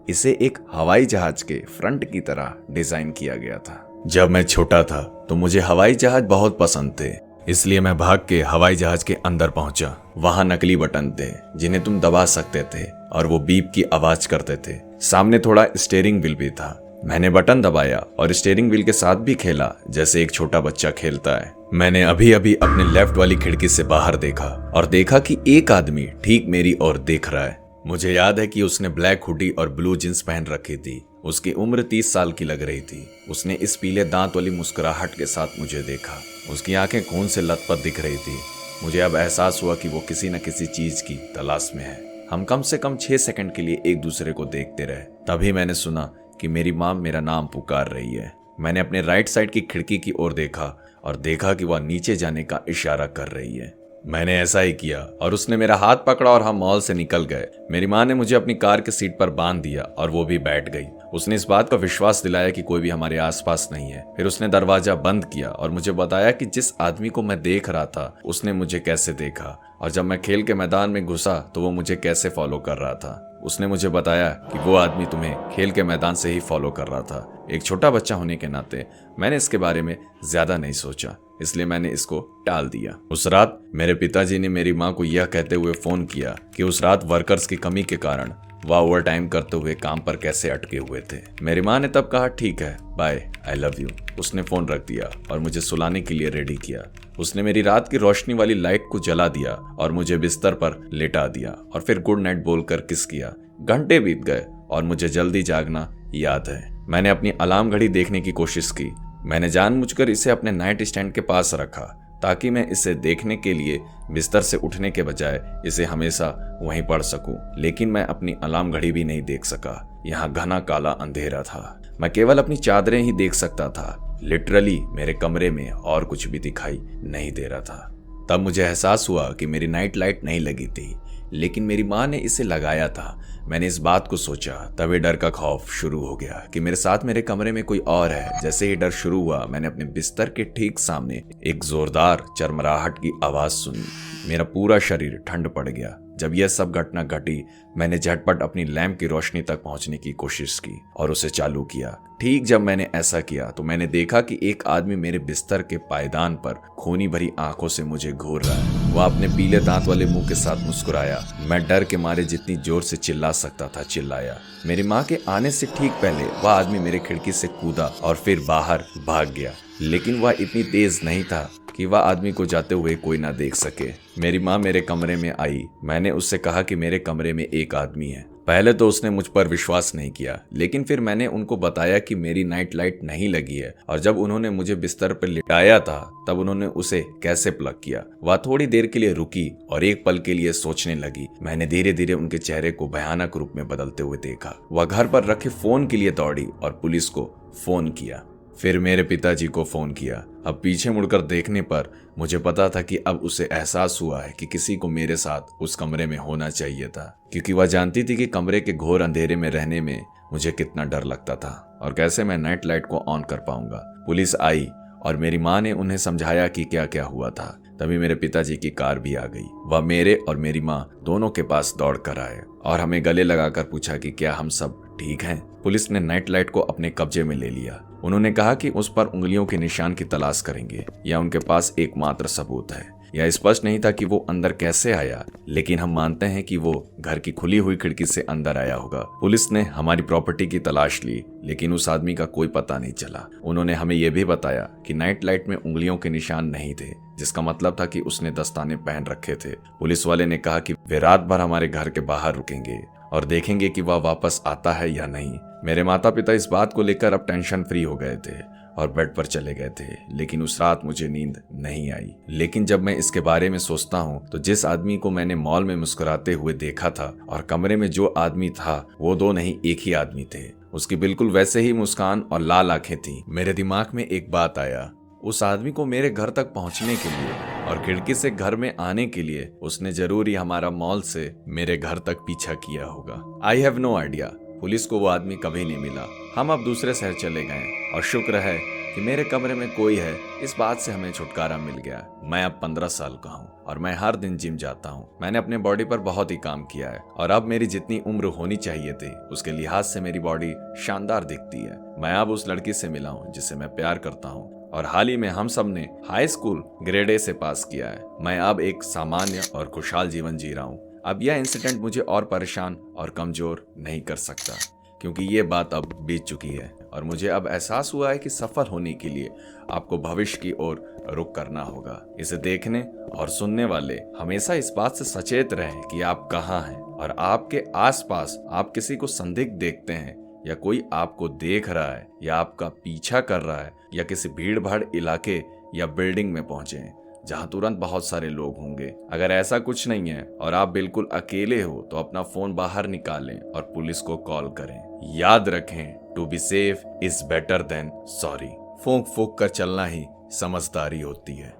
A: इसे एक हवाई जहाज के फ्रंट की तरह डिजाइन किया गया था। जब मैं छोटा था तो मुझे हवाई जहाज बहुत पसंद थे, इसलिए मैं भाग के हवाई जहाज के अंदर पहुंचा। वहां नकली बटन थे जिन्हें तुम दबा सकते थे और वो बीप की आवाज करते थे। सामने थोड़ा स्टीयरिंग व्हील भी था। मैंने बटन दबाया और स्टीयरिंग व्हील के साथ भी खेला जैसे एक छोटा बच्चा खेलता है। मैंने अभी अभी अपने लेफ्ट वाली खिड़की से बाहर देखा और देखा कि एक आदमी ठीक मेरी ओर देख रहा है। मुझे याद है कि उसने ब्लैक हुडी और ब्लू जींस पहन रखी थी। उसकी उम्र 30 साल की लग रही थी। उसने इस पीले दांत वाली मुस्कुराहट के साथ मुझे देखा। उसकी आंखें खून से लथपथ दिख रही थी। मुझे अब एहसास हुआ कि वो किसी न किसी चीज की तलाश में है। हम कम से कम 6 सेकंड के लिए एक दूसरे को देखते रहे। तभी मैंने सुना कि मेरी माँ मेरा नाम पुकार रही है। मैंने अपने राइट साइड की खिड़की की ओर देखा और देखा कि वह नीचे जाने का इशारा कर रही है। मैंने ऐसा ही किया और उसने मेरा हाथ पकड़ा और हम मॉल से निकल गए। मेरी माँ ने मुझे अपनी कार के सीट पर बांध दिया और वो भी बैठ गई। उसने इस बात का विश्वास दिलाया कि कोई भी हमारे आसपास नहीं है। फिर उसने दरवाजा बंद किया और मुझे बताया कि जिस आदमी को मैं देख रहा था उसने मुझे कैसे देखा और जब मैं खेल के मैदान में घुसा तो वो मुझे कैसे फॉलो कर रहा था। उसने मुझे बताया कि वो आदमी तुम्हें खेल के मैदान से ही फॉलो कर रहा था। एक छोटा बच्चा होने के नाते मैंने इसके बारे में ज्यादा नहीं सोचा, इसलिए मैंने इसको टाल दिया। उस रात मेरे पिताजी ने मेरी माँ को यह कहते हुए फोन किया कि उस रात वर्कर्स की कमी के कारण वह ओवर टाइम करते हुए काम पर कैसे अटके हुए थे। मेरी माँ ने तब कहा ठीक है, बाय, आई लव यू। उसने फोन रख दिया और मुझे सुलाने के लिए रेडी किया। उसने मेरी रात की रोशनी वाली लाइट को जला दिया और मुझे बिस्तर पर लेटा दिया और फिर गुड नाइट बोलकर किस किया। घंटे बीत गए और मुझे जल्दी जागना याद है। मैंने अपनी अलार्म घड़ी देखने की कोशिश की। मैंने जानबूझकर इसे अपने नाइट स्टैंड के पास रखा ताकि मैं इसे देखने के लिए बिस्तर से उठने के बजाय इसे हमेशा वहीं पढ़ सकूं। लेकिन मैं अपनी अलार्म घड़ी भी नहीं देख सका। यहाँ घना काला अंधेरा था। मैं केवल अपनी चादरें ही देख सकता था। लिटरली मेरे कमरे में और कुछ भी दिखाई नहीं दे रहा था। तब मुझे एहसास हुआ कि मेरी नाइट लाइट नहीं लगी थी, लेकिन मेरी माँ ने इसे लगाया था। मैंने इस बात को सोचा, तभी डर का खौफ शुरू हो गया कि मेरे साथ मेरे कमरे में कोई और है। जैसे ही डर शुरू हुआ, मैंने अपने बिस्तर के ठीक सामने एक जोरदार चरमराहट की आवाज सुनी। मेरा पूरा शरीर ठंड पड़ गया। जब यह सब घटना घटी, मैंने झटपट अपनी लैंप की रोशनी तक पहुंचने की कोशिश की और उसे चालू किया। ठीक जब मैंने ऐसा किया तो मैंने देखा कि एक आदमी मेरे बिस्तर के पायदान पर खूनी भरी आंखों से मुझे घूर रहा है। वह अपने पीले दांत वाले मुंह के साथ मुस्कुराया। मैं डर के मारे जितनी जोर से चिल्ला सकता था चिल्लाया। मेरी माँ के आने से ठीक पहले वह आदमी मेरे खिड़की से कूदा और फिर बाहर भाग गया, लेकिन वह इतनी तेज नहीं था कि वह आदमी को जाते हुए कोई ना देख सके। मेरी माँ मेरे कमरे में आई। मैंने उससे कहा कि मेरे कमरे में एक आदमी है। पहले तो उसने मुझ पर विश्वास नहीं किया, लेकिन फिर मैंने उनको बताया कि मेरी नाइट लाइट नहीं लगी है और जब उन्होंने मुझे बिस्तर पर लिटाया था तब उन्होंने उसे कैसे प्लग किया। वह थोड़ी देर के लिए रुकी और एक पल के लिए सोचने लगी। मैंने धीरे धीरे उनके चेहरे को भयानक रूप में बदलते हुए देखा। वह घर पर रखे फोन के लिए दौड़ी और पुलिस को फोन किया। फिर मेरे पिताजी को फोन किया। अब पीछे मुड़कर देखने पर मुझे पता था कि अब उसे एहसास हुआ है कि किसी को मेरे साथ उस कमरे में होना चाहिए था, क्योंकि वह जानती थी कि कमरे के घोर अंधेरे में रहने में मुझे कितना डर लगता था और कैसे मैं नाइट लाइट को ऑन कर पाऊंगा। पुलिस आई और मेरी माँ ने उन्हें समझाया कि क्या क्या हुआ था। तभी मेरे पिताजी की कार भी आ गई। वह मेरे और मेरी माँ दोनों के पास दौड़ कर आए और हमें गले लगाकर पूछा कि क्या हम सब ठीक हैं। पुलिस ने नाइट लाइट को अपने कब्जे में ले लिया। उन्होंने कहा कि उस पर उंगलियों के निशान की तलाश करेंगे या उनके पास एकमात्र सबूत है। यह स्पष्ट नहीं था कि वो अंदर कैसे आया, लेकिन हम मानते हैं कि वो घर की खुली हुई खिड़की से अंदर आया होगा। पुलिस ने हमारी प्रॉपर्टी की तलाश ली, लेकिन उस आदमी का कोई पता नहीं चला। उन्होंने हमें यह भी बताया कि नाइट लाइट में उंगलियों के निशान नहीं थे, जिसका मतलब था कि उसने दस्ताने पहन रखे थे। पुलिस वाले ने कहा कि वे रात भर हमारे घर के बाहर रुकेंगे और देखेंगे कि वह वापस आता है या नहीं। मेरे माता पिता इस बात को लेकर अब टेंशन फ्री हो गए थे और बेड पर चले गए थे, लेकिन उस रात मुझे नींद नहीं आई। लेकिन जब मैं इसके बारे में सोचता हूँ तो जिस आदमी को मैंने मॉल में मुस्कुराते हुए देखा था और कमरे में जो आदमी था वो दो नहीं एक ही आदमी थे। उसकी बिल्कुल वैसे ही मुस्कान और लाल आंखें थी। मेरे दिमाग में एक बात आया, उस आदमी को मेरे घर तक पहुंचने के लिए और खिड़की से घर में आने के लिए उसने जरूर ही हमारा मॉल से मेरे घर तक पीछा किया होगा। I have no idea. Police को वो आदमी कभी नहीं मिला। हम अब दूसरे शहर चले गए और शुक्र है कि मेरे कमरे में कोई है, इस बात से हमें छुटकारा मिल गया। मैं अब 15 साल का हूँ और मैं हर दिन जिम जाता हूँ। मैंने अपने बॉडी पर बहुत ही काम किया है और अब मेरी जितनी उम्र होनी चाहिए थी उसके लिहाज से मेरी बॉडी शानदार दिखती है। मैं अब उस लड़की से मिला हूँ जिससे मैं प्यार करता हूँ और हाल ही में हम सब ने हाई स्कूल ग्रेड ए से पास किया है। मैं अब एक सामान्य और खुशहाल जीवन जी रहा हूँ। अब यह इंसिडेंट मुझे और परेशान और कमजोर नहीं कर सकता, क्योंकि ये बात अब बीत चुकी है और मुझे अब एहसास हुआ है कि सफल होने के लिए आपको भविष्य की ओर रुख करना होगा। इसे देखने और सुनने वाले हमेशा इस बात से सचेत रहें कि आप कहाँ हैं और आपके आसपास आप किसी को संदिग्ध देखते हैं या कोई आपको देख रहा है या आपका पीछा कर रहा है या किसी भीड़ भाड़ इलाके या बिल्डिंग में पहुंचे जहां तुरंत बहुत सारे लोग होंगे। अगर ऐसा कुछ नहीं है और आप बिल्कुल अकेले हो तो अपना फोन बाहर निकालें और पुलिस को कॉल करें। याद रखें, to be safe is better than sorry. फूंक फूंक कर चलना ही समझदारी होती है।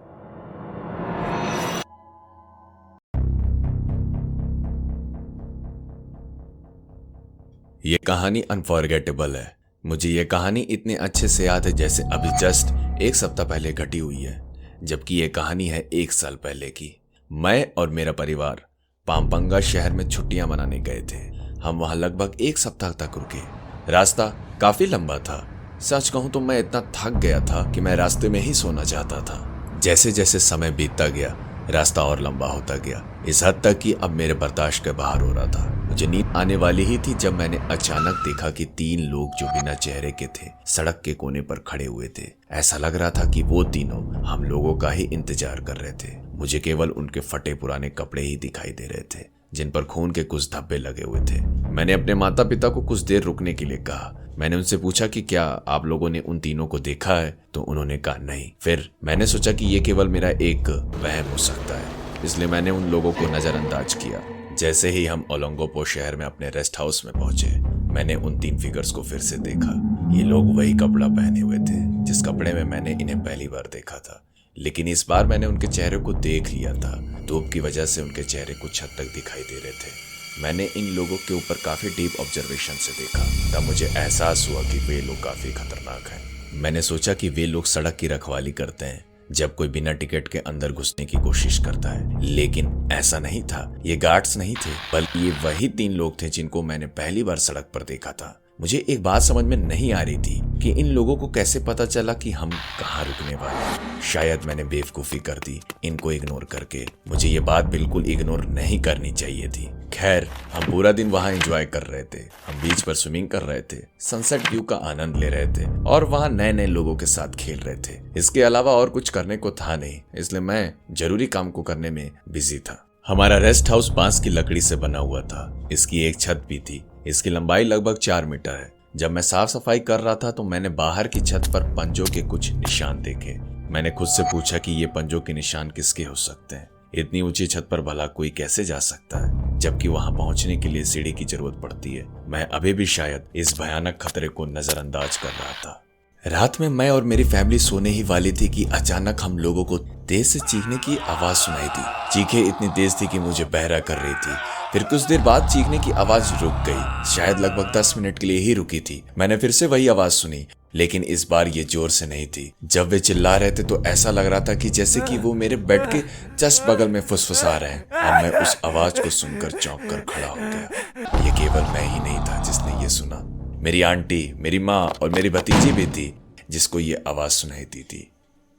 A: ये कहानी अनफॉरगेटेबल है। मुझे ये कहानी इतने अच्छे से याद है जैसे अभी जस्ट एक सप्ताह पहले घटी हुई है, जबकि ये कहानी है 1 साल पहले की। मैं और मेरा परिवार पामपंगा शहर में छुट्टियां मनाने गए थे। हम वहां लगभग 1 सप्ताह तक रुके। रास्ता काफी लंबा था। सच कहूं तो मैं इतना थक गया था कि मैं रास्ते में ही सोना चाहता था। जैसे जैसे समय बीतता गया रास्ता और लंबा होता गया, इस हद तक कि अब मेरे बर्दाश्त के बाहर हो रहा था। मुझे नींद आने वाली ही थी जब मैंने अचानक देखा कि 3 लोग जो बिना चेहरे के थे सड़क के कोने पर खड़े हुए थे। ऐसा लग रहा था कि वो तीनों हम लोगों का ही इंतजार कर रहे थे। मुझे केवल उनके फटे पुराने कपड़े ही दिखाई दे रहे थे जिन पर खून के कुछ धब्बे लगे हुए थे। मैंने अपने माता पिता को कुछ देर रुकने के लिए कहा। मैंने उनसे पूछा कि क्या आप लोगों ने उन तीनों को देखा है, तो उन्होंने कहा नहीं। फिर मैंने सोचा कि ये केवल मेरा एक वहम हो सकता है, इसलिए मैंने उन लोगों को नजरअंदाज किया। जैसे ही हम ओलोंगोपो शहर में अपने रेस्ट हाउस में पहुंचे, मैंने उन 3 फिगर्स को फिर से देखा। ये लोग वही कपड़ा पहने हुए थे जिस कपड़े में मैंने इन्हें पहली बार देखा था, लेकिन इस बार मैंने उनके चेहरे को देख लिया था। धूप की वजह से उनके चेहरे कुछ हद तक दिखाई दे रहे थे। मैंने इन लोगों के ऊपर काफी डीप ऑब्जर्वेशन से देखा। तब मुझे एहसास हुआ कि वे लोग काफी खतरनाक हैं। मैंने सोचा कि वे लोग सड़क की रखवाली करते हैं जब कोई बिना टिकट के अंदर घुसने की कोशिश करता है, लेकिन ऐसा नहीं था। ये गार्ड्स नहीं थे, बल्कि ये वही 3 लोग थे जिनको मैंने पहली बार सड़क पर देखा था। मुझे एक बात समझ में नहीं आ रही थी कि इन लोगों को कैसे पता चला कि हम कहाँ रुकने वाले हैं। शायद मैंने बेवकूफी कर दी इनको इग्नोर करके। मुझे ये बात बिल्कुल इग्नोर नहीं करनी चाहिए थी। खैर, हम पूरा दिन वहाँ एंजॉय कर रहे थे। हम बीच पर स्विमिंग कर रहे थे, सनसेट व्यू का आनंद ले रहे थे और वहाँ नए नए लोगों के साथ खेल रहे थे। इसके अलावा और कुछ करने को था नहीं, इसलिए मैं जरूरी काम को करने में बिजी था। हमारा रेस्ट हाउस बांस की लकड़ी से बना हुआ था। इसकी एक छत भी थी। इसकी लंबाई लगभग 4 मीटर है। जब मैं साफ सफाई कर रहा था तो मैंने बाहर की छत पर पंजों के कुछ निशान देखे। मैंने खुद से पूछा कि ये पंजों के निशान किसके हो सकते हैं। इतनी ऊंची छत पर भला कोई कैसे जा सकता है, जबकि वहां पहुंचने के लिए सीढ़ी की जरूरत पड़ती है। मैं अभी भी शायद इस भयानक खतरे को नजरअंदाज कर रहा था। रात में मैं और मेरी फैमिली सोने ही वाली थी कि अचानक हम लोगों को तेज से चीखने की आवाज सुनाई दी। चीखें इतनी तेज थी कि मुझे बहरा कर रही थी। फिर कुछ देर बाद चीखने की आवाज रुक गई। शायद लगभग 10 मिनट के लिए ही रुकी थी। मैंने फिर से वही आवाज सुनी, लेकिन इस बार ये जोर से नहीं थी। जब वे चिल्ला रहे थे तो ऐसा लग रहा था कि जैसे कि वो मेरे बेड के जस्ट बगल में फुसफुसा रहे हैं। अब मैं उस आवाज को सुनकर चौंक कर खड़ा हो गया। ये केवल मैं ही नहीं था जिसने ये सुना। मेरी आंटी, मेरी माँ और मेरी भतीजी भी थी जिसको ये आवाज सुनाई दी थी।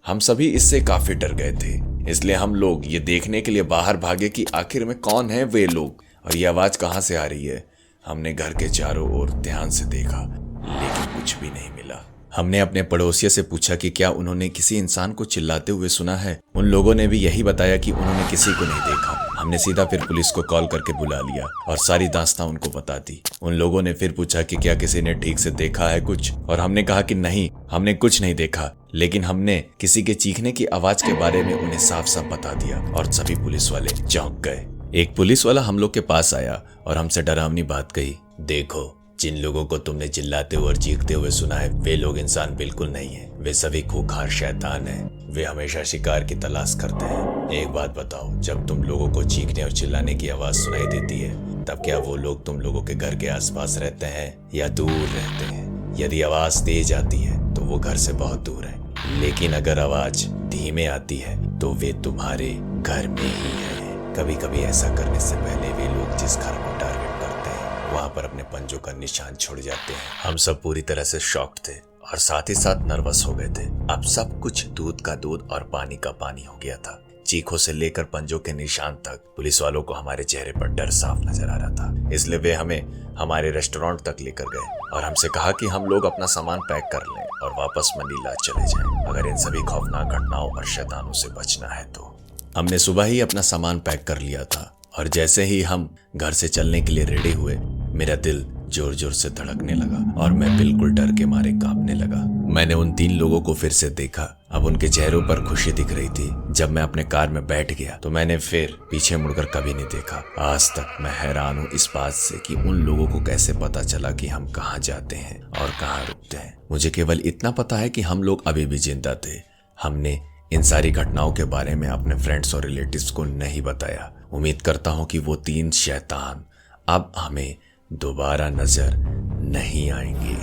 A: हम सभी इससे काफी डर गए थे, इसलिए हम लोग ये देखने के लिए बाहर भागे कि आखिर में कौन है वे लोग और ये आवाज कहाँ से आ रही है। हमने घर के चारों ओर ध्यान से देखा, लेकिन कुछ भी नहीं मिला। हमने अपने पड़ोसियों से पूछा कि क्या उन्होंने किसी इंसान को चिल्लाते हुए सुना है। उन लोगों ने भी यही बताया कि उन्होंने किसी को नहीं देखा। हमने सीधा फिर पुलिस को कॉल करके बुला लिया और सारी दास्तां उनको बता दी। उन लोगों ने फिर पूछा कि क्या किसी ने ठीक से देखा है कुछ, और हमने कहा कि नहीं, हमने कुछ नहीं देखा, लेकिन हमने किसी के चीखने की आवाज के बारे में उन्हें साफ साफ बता दिया और सभी पुलिस वाले चौंक गए। एक पुलिस वाला हम लोग के पास आया और हमसे डरावनी बात कही, देखो, जिन लोगों को तुमने चिल्लाते हुए और चीखते हुए सुना है वे लोग इंसान बिल्कुल नहीं है, वे सभी खूंखार शैतान हैं। वे हमेशा शिकार की तलाश करते हैं। एक बात बताओ, जब तुम लोगों को चीखने और चिल्लाने की आवाज सुनाई देती है तब क्या वो लोग तुम लोगों के घर के आसपास रहते हैं या दूर रहते हैं? यदि आवाज तेज आती है तो वो घर से बहुत दूर है, लेकिन अगर आवाज धीमे आती है तो वे तुम्हारे घर में ही है। कभी कभी ऐसा करने से पहले वे लोग जिस घर को टारगेट करते हैं वहां पर अपने पंजों का निशान छोड़ जाते हैं। हम सब पूरी तरह से शॉक्ड थे और साथ ही साथ नर्वस हो गए थे। अब सब कुछ दूध का दूध और पानी का पानी हो गया था। चीखों से लेकर पंजों के निशान तक पुलिस वालों को हमारे चेहरे पर डर साफ नजर आ रहा था। इसलिए वे हमें हमारे रेस्टोरेंट तक लेकर गए और हमसे कहा कि हम लोग अपना सामान पैक कर लें और वापस मनीला चले जाएं, अगर इन सभी खौफनाक घटनाओं और शैतानों से बचना है तो। हमने सुबह ही अपना सामान पैक कर लिया था और जैसे ही हम घर से चलने के लिए रेडी हुए मेरा दिल जोर जोर से धड़कने लगा और मैं बिल्कुल डर के मारे कांपने लगा। मैंने उन 3 लोगों को फिर से देखा। अब उनके चेहरों पर खुशी दिख रही थी। जब मैं अपने कार में बैठ गया तो मैंने फिर पीछे मुड़कर कभी नहीं देखा। आज तक मैं हैरान हूँ इस बात से कि उन लोगों को कैसे पता चला कि हम कहाँ जाते हैं और कहाँ रुकते हैं। मुझे केवल इतना पता है कि हम लोग अभी भी जिंदा थे। हमने इन सारी घटनाओं के बारे में अपने फ्रेंड्स और रिलेटिव्स को नहीं बताया। उम्मीद करता हूँ कि वो 3 शैतान अब हमें दोबारा नजर नहीं आएंगे।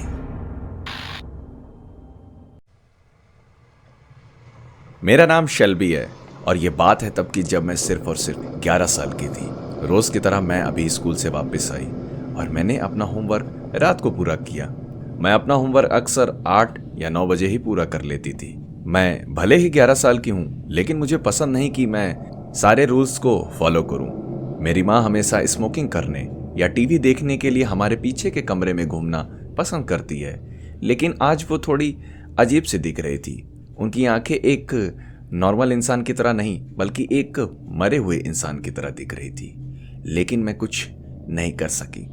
A: मेरा नाम शेल्बी है और ये बात है तब की जब मैं सिर्फ और सिर्फ 11 साल की थी। रोज की तरह मैं अभी स्कूल से वापस आई और मैंने अपना होमवर्क रात को पूरा किया। मैं अपना होमवर्क अक्सर 8 या 9 बजे ही पूरा कर लेती थी। मैं भले ही 11 साल की हूँ, लेकिन मुझे पसंद नहीं कि मैं सारे रूल्स को फॉलो करूँ। मेरी माँ हमेशा स्मोकिंग करने या टीवी देखने के लिए हमारे पीछे के कमरे में घूमना पसंद करती है, लेकिन आज वो थोड़ी अजीब सी दिख रही थी। उनकी आंखें एक नॉर्मल इंसान की तरह नहीं बल्कि एक मरे हुए इंसान की तरह दिख रही थी। लेकिन मैं कुछ नहीं कर सकी,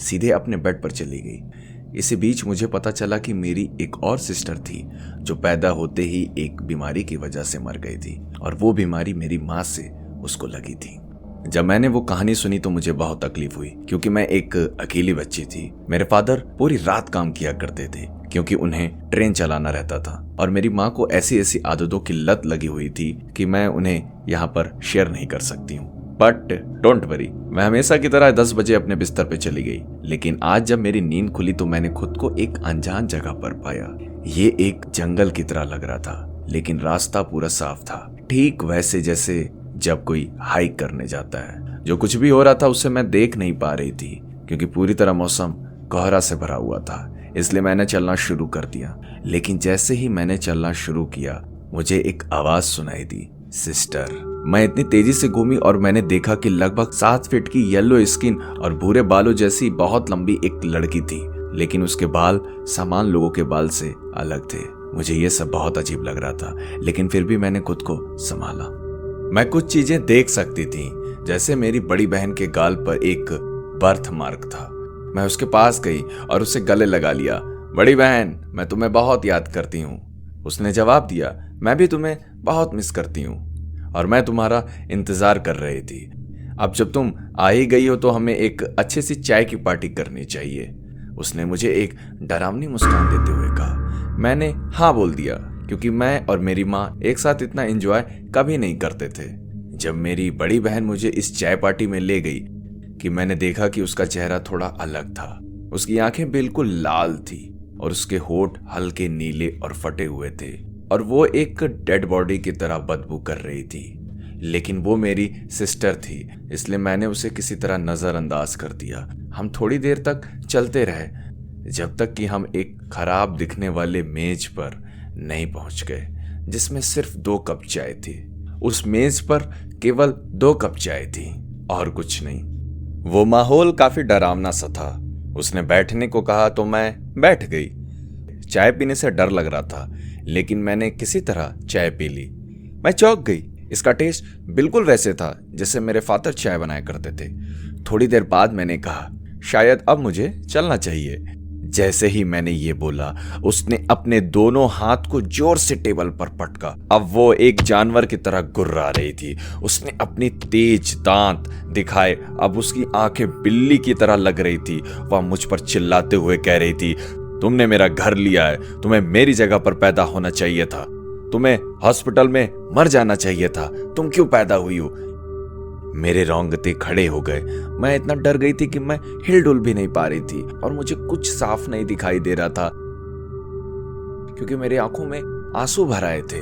A: सीधे अपने बेड पर चली गई। इसी बीच मुझे पता चला कि मेरी एक और सिस्टर थी जो पैदा होते ही एक बीमारी की वजह से मर गई थी और वो बीमारी मेरी माँ से उसको लगी थी। जब मैंने वो कहानी सुनी तो मुझे बहुत तकलीफ हुई, क्योंकि मैं एक अकेली बच्ची थी। मेरे फादर पूरी रात काम किया करते थे क्योंकि उन्हें ट्रेन चलाना रहता था और मेरी माँ को ऐसी ऐसी आदतों की लत लगी हुई थी कि मैं उन्हें यहाँ पर शेयर नहीं कर सकती हूँ। बट डोंट वरी, मैं हमेशा की तरह 10 बजे अपने बिस्तर पे चली गई। लेकिन आज जब मेरी नींद खुली तो मैंने खुद को एक अनजान जगह पर पाया। ये एक जंगल की तरह लग रहा था, लेकिन रास्ता पूरा साफ था, ठीक वैसे जैसे जब कोई हाइक करने जाता है। जो कुछ भी हो रहा था उसे मैं देख नहीं पा रही थी क्योंकि पूरी तरह मौसम कोहरा से भरा हुआ था। इसलिए मैंने चलना शुरू कर दिया। लेकिन जैसे ही मैंने चलना शुरू किया मुझे एक आवाज सुनाई दी, सिस्टर। मैं इतनी तेजी से घूमी और मैंने देखा कि लगभग 7 फीट की येलो स्किन और भूरे बालों जैसी बहुत लंबी एक लड़की थी, लेकिन उसके बाल सामान्य लोगों के बाल से अलग थे। मुझे ये सब बहुत अजीब लग रहा था, लेकिन फिर भी मैंने खुद को संभाला। मैं कुछ चीजें देख सकती थी, जैसे मेरी बड़ी बहन के गाल पर एक बर्थ मार्क था। मैं उसके पास गई और उसे गले लगा लिया। बड़ी बहन, मैं तुम्हें बहुत याद करती हूँ। उसने जवाब दिया, मैं भी तुम्हें बहुत मिस करती हूँ और मैं तुम्हारा इंतजार कर रही थी। अब जब तुम आ ही गई हो तो हमें एक अच्छी सी चाय की पार्टी करनी चाहिए। उसने मुझे एक डरावनी मुस्कान देते हुए कहा। मैंने हाँ बोल दिया क्योंकि मैं और मेरी माँ एक साथ इतना एंजॉय कभी नहीं करते थे। जब मेरी बड़ी बहन मुझे इस चाय पार्टी में ले गई कि मैंने देखा कि उसका चेहरा थोड़ा अलग था। उसकी आंखें बिल्कुल लाल थी और उसके होंठ हल्के नीले और फटे हुए थे और वो एक डेड बॉडी की तरह बदबू कर रही थी। लेकिन वो मेरी सिस्टर थी, इसलिए मैंने उसे किसी तरह नजरअंदाज कर दिया। हम थोड़ी देर तक चलते रहे जब तक कि हम एक खराब दिखने वाले मेज पर नहीं पहुंच गए जिसमें सिर्फ 2 कप चाय थी। उस मेज पर केवल 2 कप चाय थी और कुछ नहीं। वो माहौल काफी डरावना सा था। उसने बैठने को कहा तो मैं बैठ गई। चाय पीने से डर लग रहा था, लेकिन मैंने किसी तरह चाय पी ली। मैं चौंक गई। इसका टेस्ट बिल्कुल वैसे था जैसे मेरे फादर चाय बनाया करते थे। थोड़ी देर बाद मैंने कहा, शायद अब मुझे चलना चाहिए। जैसे ही मैंने ये बोला, उसने अपने दोनों हाथ को जोर से टेबल पर पटका। अब वो एक जानवर की तरह गुर्रा रही थी। उसने अपनी तेज दांत दिखाए। अब उसकी आंखें बिल्ली की तरह लग रही थी। वह मुझ पर चिल्लाते हुए कह रही थी, तुमने मेरा घर लिया है, तुम्हें मेरी जगह पर पैदा होना चाहिए था, तुम्हें हॉस्पिटल में मर जाना चाहिए था, तुम क्यों पैदा हुई हो। मेरे रोंगटे खड़े हो गए। मैं इतना डर गई थी कि मैं हिलडुल भी नहीं पा रही थी और मुझे कुछ साफ नहीं दिखाई दे रहा था क्योंकि मेरी आंखों में आंसू भर आए थे।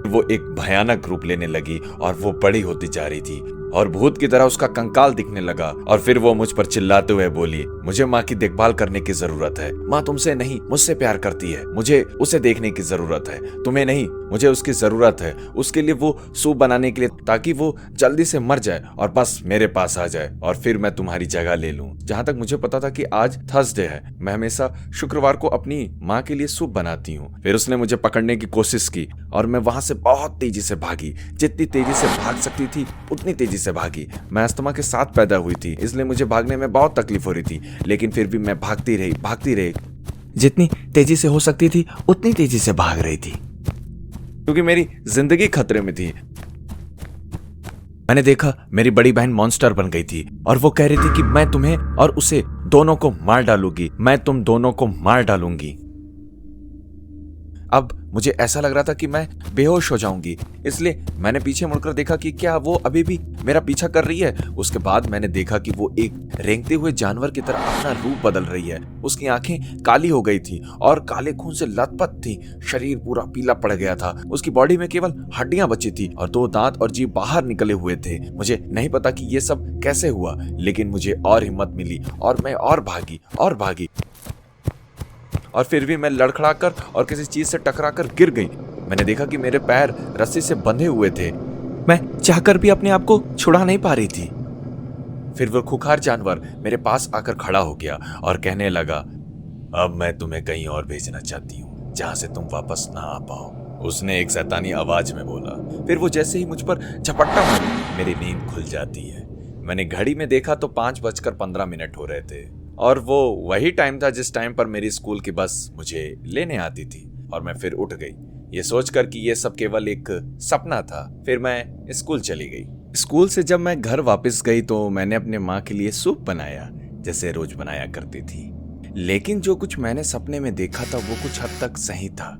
A: वो एक भयानक रूप लेने लगी और वो बड़ी होती जा रही थी और भूत की तरह उसका कंकाल दिखने लगा। और फिर वो मुझ पर चिल्लाते हुए बोली, मुझे माँ की देखभाल करने की जरूरत है। माँ तुमसे नहीं, मुझसे प्यार करती है। मुझे उसे देखने की जरूरत है, तुम्हें नहीं। मुझे उसकी जरूरत है, उसके लिए वो सूप बनाने के लिए, ताकि वो जल्दी से मर जाए और बस मेरे पास आ जाए और फिर मैं तुम्हारी जगह ले लूं। जहां तक मुझे पता था कि आज थर्सडे है, मैं हमेशा शुक्रवार को अपनी माँ के लिए सूप बनाती हूँ। फिर उसने मुझे पकड़ने की कोशिश की और मैं वहां से बहुत तेजी से भागी। जितनी तेजी से भाग सकती थी उतनी तेजी से भागी। मैं अस्थमा के साथ पैदा हुई थी, इसलिए मुझे भागने में बहुत तकलीफ हो रही थी, लेकिन फिर भी मैं भागती रही। जितनी तेजी से हो सकती थी उतनी तेजी से भाग रही थी क्योंकि मेरी जिंदगी खतरे में थी। मैंने देखा मेरी बड़ी बहन मॉन्स्टर बन गई थी और वो कह रही थी कि मैं तुम्हें और उसे दोनों को मार डालूंगी, मैं तुम दोनों को मार डालूंगी। अब मुझे ऐसा लग रहा था कि मैं बेहोश हो जाऊंगी, इसलिए मैंने पीछे मुड़कर देखा कि क्या वो अभी भी मेरा पीछा कर रही है। उसके बाद मैंने देखा कि वो एक रेंगते हुए जानवर की तरह अपना रूप बदल रही है। उसकी आंखें काली हो गई थी और काले खून से लथपथ थी। शरीर पूरा पीला पड़ गया था। उसकी बॉडी में केवल हड्डियां बची थी और 2 दांत और जीभ बाहर निकले हुए थे। मुझे नहीं पता कि ये सब कैसे हुआ, लेकिन मुझे और हिम्मत मिली और मैं और भागी और फिर भी मैं लड़खड़ाकर और किसी चीज से टकराकर गिर गई। मैंने देखा कि मेरे पैर रस्सी से बंधे हुए थे। मैं चाहकर भी अपने आप को छुड़ा नहीं पा रही थी। फिर वो खूंखार जानवर मेरे पास आकर खड़ा हो गया और कहने लगा, अब मैं तुम्हें कहीं और भेजना चाहती हूँ जहां से तुम वापस ना आ पाओ। उसने एक शैतानी आवाज में बोला। फिर वो जैसे ही मुझ पर झपट्टा मारा, मेरी नींद खुल जाती है। मैंने घड़ी में देखा तो 5:15 हो रहे थे और वो वही टाइम था जिस टाइम पर मेरी स्कूल की बस मुझे लेने आती थी। और मैं फिर उठ गई, ये सोचकर कि ये सब केवल एक सपना था। फिर मैं स्कूल चली गई। स्कूल से जब मैं घर वापस गई तो मैंने अपने माँ के लिए सूप बनाया, जैसे रोज बनाया करती थी। लेकिन जो कुछ मैंने सपने में देखा था वो कुछ हद तक सही था।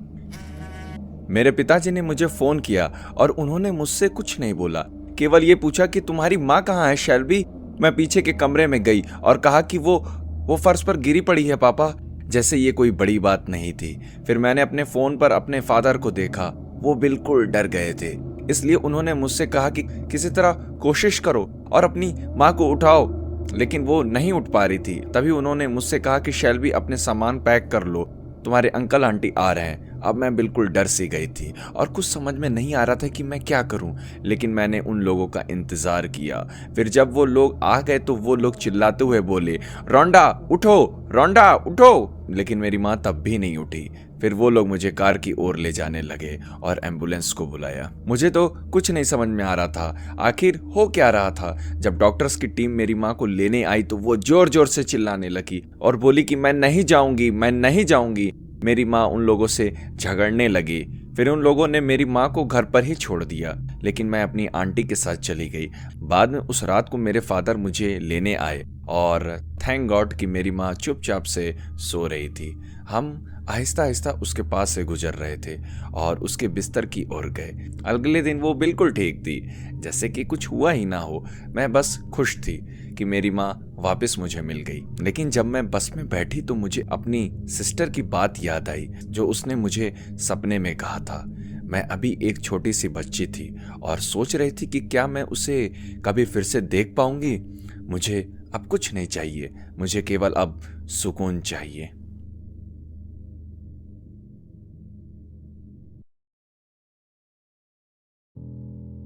A: मेरे पिताजी ने मुझे फोन किया और उन्होंने मुझसे कुछ नहीं बोला, केवल ये पूछा कि तुम्हारी माँ कहाँ है शेल्बी। मैं पीछे के कमरे में गई और कहा कि वो फर्श पर गिरी पड़ी है पापा, जैसे ये कोई बड़ी बात नहीं थी। फिर मैंने अपने फोन पर अपने फादर को देखा। वो बिल्कुल डर गए थे, इसलिए उन्होंने मुझसे कहा कि किसी तरह कोशिश करो और अपनी माँ को उठाओ, लेकिन वो नहीं उठ पा रही थी। तभी उन्होंने मुझसे कहा कि शेल्बी अपने सामान पैक कर लो, तुम्हारे अंकल आंटी आ रहे हैं। अब मैं बिल्कुल डर सी गई थी और कुछ समझ में नहीं आ रहा था कि मैं क्या करूं, लेकिन मैंने उन लोगों का इंतजार किया। फिर जब वो लोग आ गए तो वो लोग चिल्लाते हुए बोले, रोंडा उठो, रोंडा उठो। लेकिन मेरी माँ तब भी नहीं उठी। फिर वो लोग मुझे कार की ओर ले जाने लगे और एम्बुलेंस को बुलाया। मुझे तो कुछ नहीं समझ में आ रहा था आखिर हो क्या रहा था। जब डॉक्टर्स की टीम मेरी माँ को लेने आई तो वो जोर जोर से चिल्लाने लगी और बोली कि मैं नहीं जाऊंगी, मैं नहीं जाऊंगी। मेरी माँ उन लोगों से झगड़ने लगी। फिर उन लोगों ने मेरी माँ को घर पर ही छोड़ दिया, लेकिन मैं अपनी आंटी के साथ चली गई। बाद में उस रात को मेरे फादर मुझे लेने आए और थैंक गॉड कि मेरी माँ चुपचाप से सो रही थी। हम आहिस्ता आहिस्ता उसके पास से गुजर रहे थे और उसके बिस्तर की ओर गए। अगले दिन वो बिल्कुल ठीक थी, जैसे कि कुछ हुआ ही ना हो। मैं बस खुश थी कि मेरी माँ वापस मुझे मिल गई। लेकिन जब मैं बस में बैठी तो मुझे अपनी सिस्टर की बात याद आई जो उसने मुझे सपने में कहा था। मैं अभी एक छोटी सी बच्ची थी और सोच रही थी कि क्या मैं उसे कभी फिर से देख पाऊंगी। मुझे अब कुछ नहीं चाहिए, मुझे केवल अब सुकून चाहिए।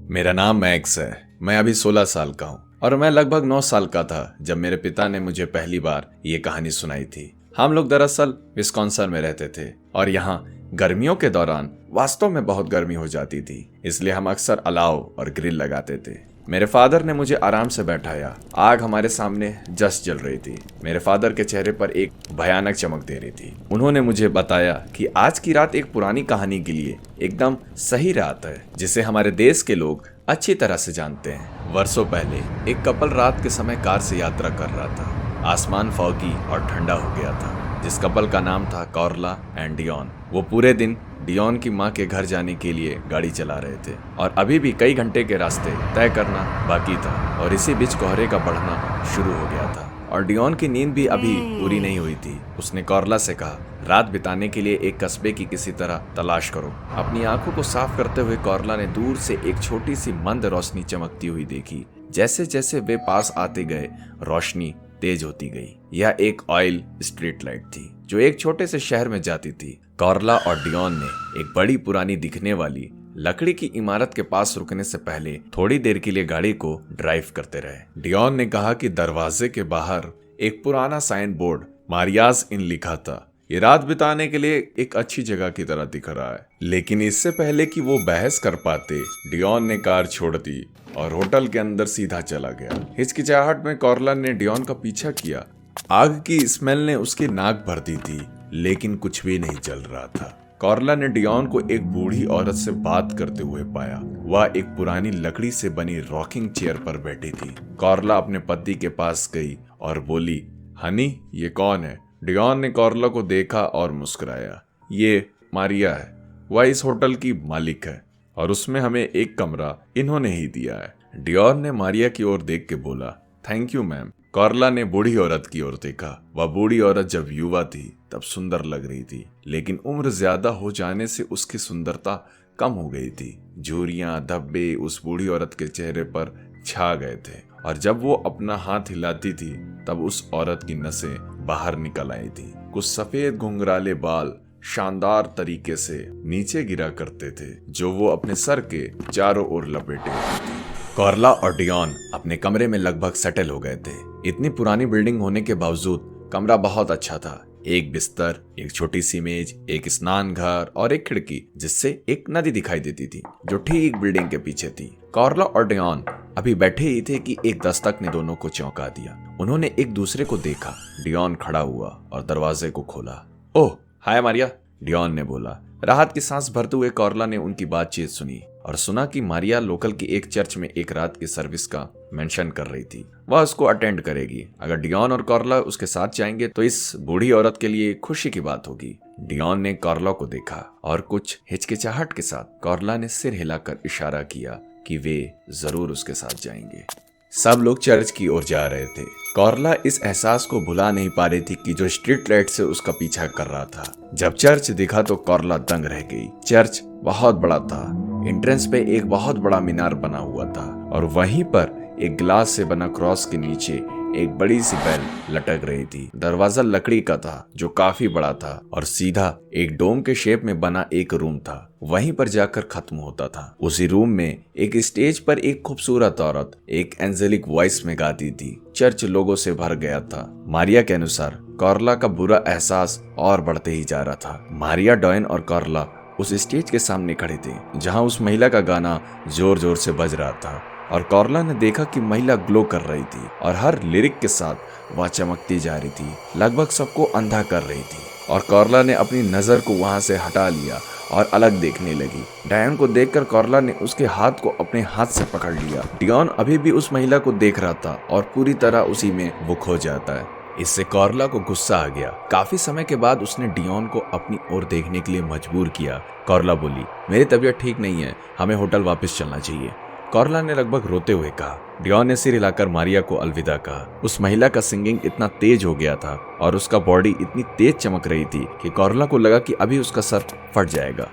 A: मेरा नाम मैक्स है। मैं अभी 16 साल का हूँ और मैं लगभग 9 साल का था जब मेरे पिता ने मुझे पहली बार ये कहानी सुनाई थी। हम लोग दरअसल विस्कॉन्सिन में रहते थे और यहाँ गर्मियों के दौरान वास्तव में बहुत गर्मी हो जाती थी, इसलिए हम अक्सर अलाव और ग्रिल लगाते थे। मेरे फादर ने मुझे आराम से बैठाया। आग हमारे सामने जस्ट जल रही थी। मेरे फादर के चेहरे पर एक भयानक चमक दे रही थी। उन्होंने मुझे बताया कि आज की रात एक पुरानी कहानी के लिए एकदम सही रात है, जिसे हमारे देश के लोग अच्छी तरह से जानते हैं। वर्षों पहले एक कपल रात के समय कार से यात्रा कर रहा था। आसमान फॉगी और ठंडा हो गया था। जिस कपल का नाम था कॉर्ला एंड डियोन, वो पूरे दिन डियोन की मां के घर जाने के लिए गाड़ी चला रहे थे और अभी भी कई घंटे के रास्ते तय करना बाकी था और इसी बीच कोहरे का बढ़ना शुरू हो गया था और डियोन की नींद भी अभी पूरी नहीं हुई थी। उसने कॉर्ला से कहा, रात बिताने के लिए एक कस्बे की किसी तरह तलाश करो। अपनी आंखों को साफ करते हुए कॉर्ला ने दूर से एक छोटी सी मंद रोशनी चमकती हुई देखी। जैसे जैसे वे पास आते गए, रोशनी तेज होती गई। यह एक ऑयल स्ट्रीट लाइट थी जो एक छोटे से शहर में जाती थी। कॉर्ला और डियोन ने एक बड़ी पुरानी दिखने वाली लकड़ी की इमारत के पास रुकने से पहले थोड़ी देर के लिए गाड़ी को ड्राइव करते रहे। डियोन ने कहा कि दरवाजे के बाहर एक पुराना साइन बोर्ड मारियाज इन लिखा था। ये रात बिताने के लिए एक अच्छी जगह की तरह दिख रहा है। लेकिन इससे पहले कि वो बहस कर पाते, डियोन ने कार छोड़ दी और होटल के अंदर सीधा चला गया। हिचकिचाहट में कॉर्ला ने डियोन का पीछा किया। आग की स्मेल ने उसकी नाक भर दी थी, लेकिन कुछ भी नहीं जल रहा था। कॉर्ला ने डियोन को एक बूढ़ी औरत से बात करते हुए पाया। वह एक पुरानी लकड़ी से बनी रॉकिंग चेयर पर बैठी थी। कॉर्ला अपने पति के पास गई और बोली, हनी, ये कौन है? डियोन ने कॉर्ला को देखा और मुस्कुराया। ये मारिया है। वह इस होटल की मालिक है और उसमें हमें एक कमरा इन्होंने ही दिया है। डियोन ने मारिया की ओर देख के बोला, थैंक यू मैम। कॉर्ला ने बूढ़ी औरत की ओर देखा। वह बूढ़ी औरत जब युवा थी तब सुंदर लग रही थी, लेकिन उम्र ज्यादा हो जाने से उसकी सुंदरता कम हो गई थी। झुर्रियां, धब्बे उस बूढ़ी औरत के चेहरे पर छा गए थे और जब वो अपना हाथ हिलाती थी तब उस औरत की नसें बाहर निकल आई थी। कुछ सफेद घुंघराले बाल शानदार तरीके से नीचे गिरा करते थे, जो वो अपने सर के चारों ओर लपेटे हुए थे। कॉर्ला और डियोन अपने कमरे में लगभग सेटल हो गए थे। इतनी पुरानी बिल्डिंग होने के बावजूद कमरा बहुत अच्छा था। एक बिस्तर, एक छोटी सी मेज, एक स्नान घर और एक खिड़की जिससे एक नदी दिखाई देती थी जो ठीक बिल्डिंग के पीछे थी। कॉर्ला और डियोन अभी बैठे ही थे कि एक दस्तक ने दोनों को चौंका दिया। उन्होंने एक दूसरे को देखा। डियोन खड़ा हुआ और दरवाजे को खोला। ओह, हाय मारिया, डियोन ने बोला। राहत की सांस भरते हुए कॉर्ला ने उनकी बातचीत सुनी और सुना कि मारिया लोकल की एक चर्च में एक रात की सर्विस का मेंशन कर रही थी। वह उसको अटेंड करेगी। अगर डियोन और कॉर्ला उसके साथ जाएंगे तो इस बूढ़ी औरत के लिए खुशी की बात होगी। डियोन ने कॉर्ला को देखा और कुछ हिचकिचाहट के साथ कॉर्ला ने सिर हिलाकर इशारा किया कि वे जरूर उसके साथ जाएंगे। सब लोग चर्च की ओर जा रहे थे। कॉर्ला इस एहसास को भुला नहीं पा रही थी कि जो स्ट्रीट लाइट से उसका पीछा कर रहा था। जब चर्च दिखा तो कॉर्ला दंग रह गई। चर्च बहुत बड़ा था। एंट्रेंस पे एक बहुत बड़ा मीनार बना हुआ था और वहीं पर एक ग्लास से बना क्रॉस के नीचे एक बड़ी सी बेल लटक रही थी। दरवाजा लकड़ी का था जो काफी बड़ा था और सीधा एक डोम के शेप में बना एक रूम था, वहीं पर जाकर खत्म होता था। उसी रूम में एक स्टेज पर एक खूबसूरत औरत एक एंजेलिक वॉइस में गाती थी। चर्च लोगों से भर गया था। मारिया के अनुसार कॉर्ला का बुरा एहसास और बढ़ते ही जा रहा था। मारिया, डॉयन और कॉर्ला उस स्टेज के सामने खड़े थे जहां उस महिला का गाना जोर जोर से बज रहा था और कॉर्ला ने देखा कि महिला ग्लो कर रही थी और हर लिरिक के साथ वह चमकती जा रही थी, लगभग सबको अंधा कर रही थी। और कॉर्ला ने अपनी नजर को वहां से हटा लिया और अलग देखने लगी। डायन को देखकर कॉर्ला ने उसके हाथ को अपने हाथ से पकड़ लिया। डियोन अभी भी उस महिला को देख रहा था और पूरी तरह उसी में वो खो जाता है। इससे कॉर्ला को गुस्सा आ गया। काफी समय के बाद उसने डियोन को अपनी ओर देखने के लिए मजबूर किया। कॉर्ला बोली, मेरी तबीयत ठीक नहीं है, हमें होटल वापस चलना चाहिए। कॉर्ला ने लगभग रोते हुए कहा। डियोन ने सिर हिलाकर मारिया को अलविदा कहा। उस महिला का सिंगिंग इतना तेज हो गया था और उसका बॉडी इतनी तेज चमक रही थी कि कॉर्ला को लगा कि अभी उसका सर फट जाएगा।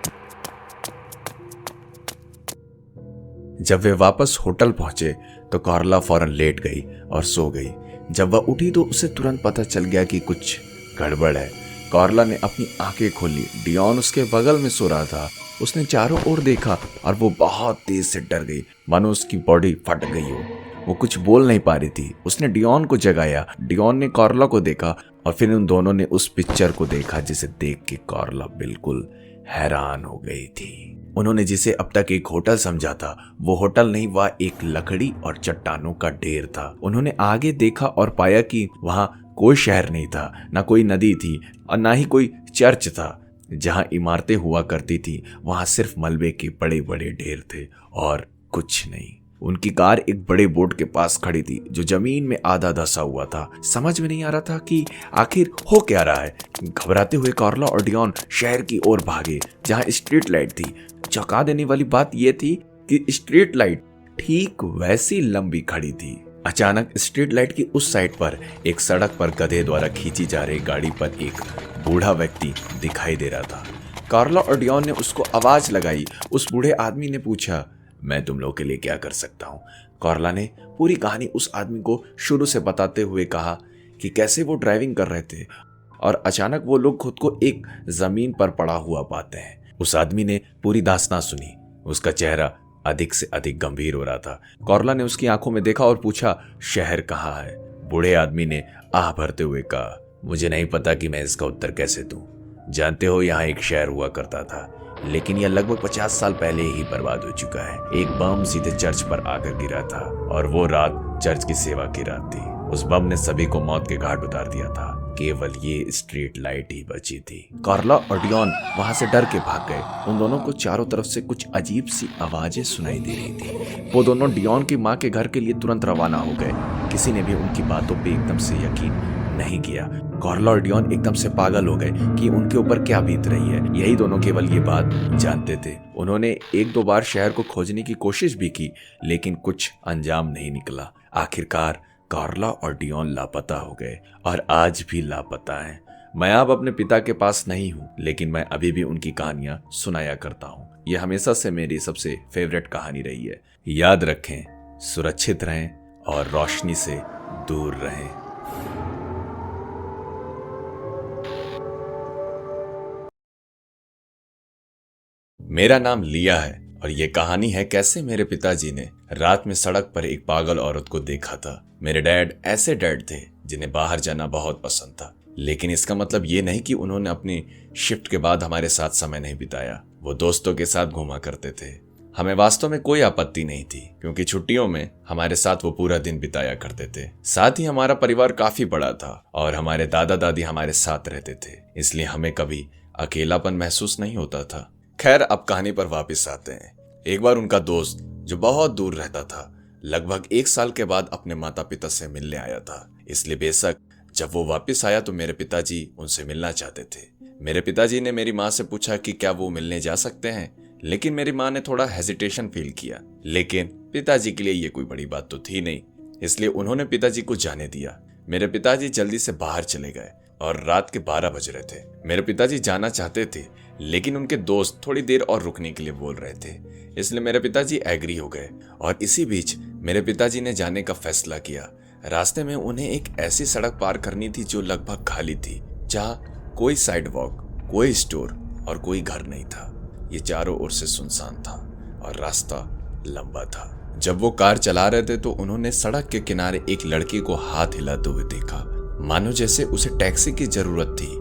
A: जब वे वापस होटल पहुंचे तो कॉर्ला फौरन लेट गई और सो गई। जब वह उठी तो उसे तुरंत पता चल गया कि कुछ गड़बड़ है। कॉर्ला ने अपनी आंखें खोली। डियोन उसके बगल में सो रहा था उसने चारों ओर देखा और वो बहुत तेज से डर गई, मानो उसकी बॉडी फट गई हो। वो कुछ बोल नहीं पा रही थी। उसने डियोन को जगाया। डियोन ने कार्ला को देखा और फिर उन दोनों ने उस पिक्चर को देखा, जिसे देख के कार्ला बिल्कुल हैरान हो गई थी। उन्होंने जिसे अब तक एक होटल समझा था, वो होटल नहीं, वह एक लकड़ी और चट्टानों का ढेर था। उन्होंने आगे देखा और पाया कि वहां कोई शहर नहीं था, ना कोई नदी थी और ना ही कोई चर्च था। जहां इमारतें हुआ करती थी वहां सिर्फ मलबे के बड़े बड़े ढेर थे और कुछ नहीं। उनकी कार एक बड़े बोर्ड के पास खड़ी थी जो जमीन में आधा धंसा हुआ था। समझ में नहीं आ रहा था कि आखिर हो क्या रहा है। घबराते हुए कार्ला और डियोन शहर की ओर भागे जहां स्ट्रीट लाइट थी। चौंका देने वाली बात यह थी कि स्ट्रीट लाइट ठीक वैसी लंबी खड़ी थी। अचानक स्ट्रीट लाइट की उस साइड पर एक सड़क पर गधे द्वारा खींची जा रही गाड़ी पर एक बूढ़ा व्यक्ति दिखाई दे रहा था। कार्ला और डियोन ने उसको आवाज लगाई। उस बूढ़े आदमी ने पूछा, मैं तुम लोग के लिए क्या कर सकता हूँ? कार्ला ने पूरी कहानी उस आदमी को शुरू से बताते हुए कहा कि कैसे वो ड्राइविंग कर रहे थे और अचानक वो लोग खुद को एक जमीन पर पड़ा हुआ पाते हैं। उस आदमी ने पूरी दास्तान सुनी। उसका चेहरा अधिक से अधिक गंभीर हो रहा था। कार्ला ने उसकी आंखों में देखा और पूछा, शहर कहाँ है? बूढ़े आदमी ने आह भरते हुए कहा, मुझे नहीं पता कि मैं इसका उत्तर कैसे दूं। जानते हो, यहाँ एक शहर हुआ करता था, लेकिन यह लगभग 50 साल पहले ही बर्बाद हो चुका है। एक बम सीधे चर्च पर आकर गिरा था और वो रात चर्च की सेवा की रात थी। उस बम ने सभी को मौत के घाट उतार दिया था। केवल ये स्ट्रीट लाइट ही बची थी। कार्ला और डियोन वहां से डर के भाग गए। उन दोनों को चारों तरफ से कुछ अजीब सी आवाजें सुनाई दे रही थी। वो दोनों डियोन की माँ के घर के लिए तुरंत रवाना हो गए। किसी ने भी उनकी बातों पे एकदम से यकीन नहीं किया। कार्ला और डियोन एकदम से पागल हो गए कि उनके ऊपर क्या बीत रही है। यही दोनों केवल ये बात जानते थे। उन्होंने एक दो बार शहर को खोजने की कोशिश भी की, लेकिन कुछ अंजाम नहीं निकला। आखिरकार कार्ला और डियोन लापता हो गए और आज भी लापता हैं। मैं अब अपने पिता के पास नहीं हूँ, लेकिन मैं अभी भी उनकी कहानियां सुनाया करता हूँ। यह हमेशा से मेरी सबसे फेवरेट कहानी रही है। याद रखें, सुरक्षित रहें और रोशनी से दूर रहें। मेरा नाम लिया है और ये कहानी है कैसे मेरे पिताजी ने रात में सड़क पर एक पागल औरत को देखा था। मेरे डैड ऐसे डैड थे जिन्हें बाहर जाना बहुत पसंद था, लेकिन इसका मतलब ये नहीं कि उन्होंने अपनी शिफ्ट के बाद हमारे साथ समय नहीं बिताया। वो दोस्तों के साथ घूमा करते थे। हमें वास्तव में कोई आपत्ति नहीं थी, क्योंकि छुट्टियों में हमारे साथ वो पूरा दिन बिताया करते थे। साथ ही हमारा परिवार काफी बड़ा था और हमारे दादा दादी हमारे साथ रहते थे, इसलिए हमें कभी अकेलापन महसूस नहीं होता था। खैर, अब कहानी पर वापस आते हैं। एक बार उनका दोस्त जो बहुत दूर रहता था, लगभग 1 साल के बाद अपने माता पिता से मिलने आया था। इसलिए बेशक जब वो वापस आया तो मेरे पिताजी उनसे मिलना चाहते थे। मेरे पिताजी ने मेरी माँ से पूछा कि क्या वो मिलने जा सकते हैं, लेकिन मेरी माँ ने थोड़ा हेजिटेशन फील किया। लेकिन पिताजी के लिए ये कोई बड़ी बात तो थी नहीं, इसलिए उन्होंने पिताजी को जाने दिया। मेरे पिताजी जल्दी से बाहर चले गए और रात के 12 बज रहे थे। मेरे पिताजी जाना चाहते थे, लेकिन उनके दोस्त थोड़ी देर और रुकने के लिए बोल रहे थे, इसलिए मेरे पिताजी एग्री हो गए। और इसी बीच मेरे पिताजी ने जाने का फैसला किया। रास्ते में उन्हें एक ऐसी सड़क पार करनी थी जो लगभग खाली थी, जहाँ कोई साइड वॉक, कोई स्टोर और कोई घर नहीं था। ये चारों ओर से सुनसान था और रास्ता लंबा था। जब वो कार चला रहे थे तो उन्होंने सड़क के किनारे एक लड़के को हाथ हिलाते हुए देखा, मानो जैसे उसे टैक्सी की जरूरत थी।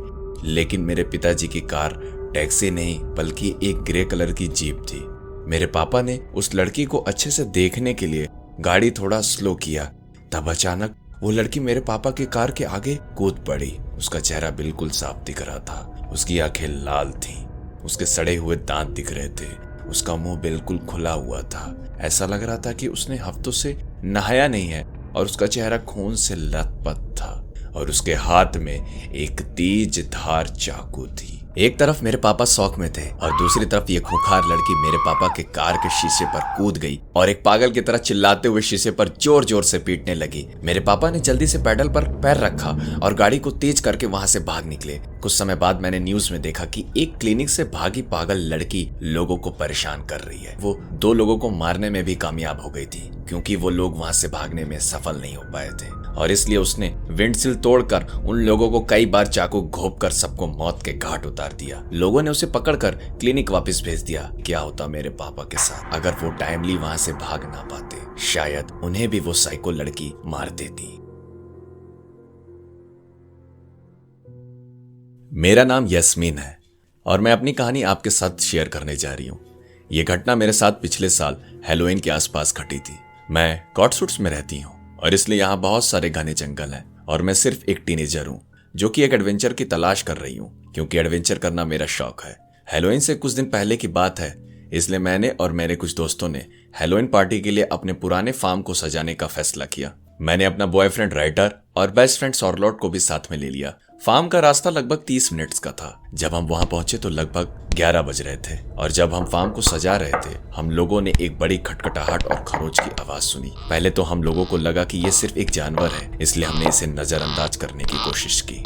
A: लेकिन मेरे पिताजी की कार टैक्सी नहीं बल्कि एक ग्रे कलर की जीप थी। मेरे पापा ने उस लड़की को अच्छे से देखने के लिए गाड़ी थोड़ा स्लो किया। तब अचानक वो लड़की मेरे पापा के कार के आगे कूद पड़ी। उसका चेहरा बिल्कुल साफ दिख रहा था। उसकी आंखें लाल थीं, उसके सड़े हुए दांत दिख रहे थे, उसका मुंह बिल्कुल खुला हुआ था। ऐसा लग रहा था कि उसने हफ्तों से नहाया नहीं है और उसका चेहरा खून से लथपथ था और उसके हाथ में एक तेज धार चाकू थी। एक तरफ मेरे पापा शौक में थे और दूसरी तरफ ये खूंखार लड़की मेरे पापा के कार के शीशे पर कूद गई और एक पागल की तरह चिल्लाते हुए शीशे पर जोर जोर से पीटने लगी। मेरे पापा ने जल्दी से पैडल पर पैर रखा और गाड़ी को तेज करके वहां से भाग निकले। कुछ समय बाद मैंने न्यूज में देखा कि एक क्लिनिक से भागी पागल लड़की लोगों को परेशान कर रही है। वो 2 लोगों को मारने में भी कामयाब हो गई थी, क्योंकि वो लोग वहां से भागने में सफल नहीं हो पाए थे और इसलिए उसने विंडशील्ड तोड़कर उन लोगों को कई बार चाकू घोंपकर सबको मौत के घाट उतार दिया। लोगों ने उसे पकड़कर क्लिनिक वापस भेज दिया। क्या होता मेरे पापा के साथ अगर वो टाइमली वहां से भाग ना पाते? शायद उन्हें भी वो साइको लड़की मार देती। मेरा नाम यस्मीन है और मैं अपनी कहानी आपके साथ शेयर करने जा रही हूँ। ये घटना मेरे साथ पिछले साल हैलोवीन के आसपास घटी थी। मैं कॉटसूट्स में रहती हूँ और इसलिए यहाँ बहुत सारे घने जंगल हैं और मैं सिर्फ एक टीनेजर हूँ जो कि एक एडवेंचर की तलाश कर रही हूँ, क्योंकि एडवेंचर करना मेरा शौक है। हैलोवीन से कुछ दिन पहले की बात है, इसलिए मैंने और मेरे कुछ दोस्तों ने हैलोवीन पार्टी के लिए अपने पुराने फार्म को सजाने का फैसला किया। मैंने अपना बॉयफ्रेंड राइटर और बेस्ट फ्रेंड शॉर्लोट को भी साथ में ले लिया। फार्म का रास्ता लगभग 30 मिनट्स का था। जब हम वहां पहुंचे तो लगभग 11 बज रहे थे और जब हम फार्म को सजा रहे थे हम लोगों ने एक बड़ी खटखटाहट और खरोच की आवाज सुनी। पहले तो हम लोगों को लगा कि ये सिर्फ एक जानवर है, इसलिए हमने इसे नजरअंदाज करने की कोशिश की,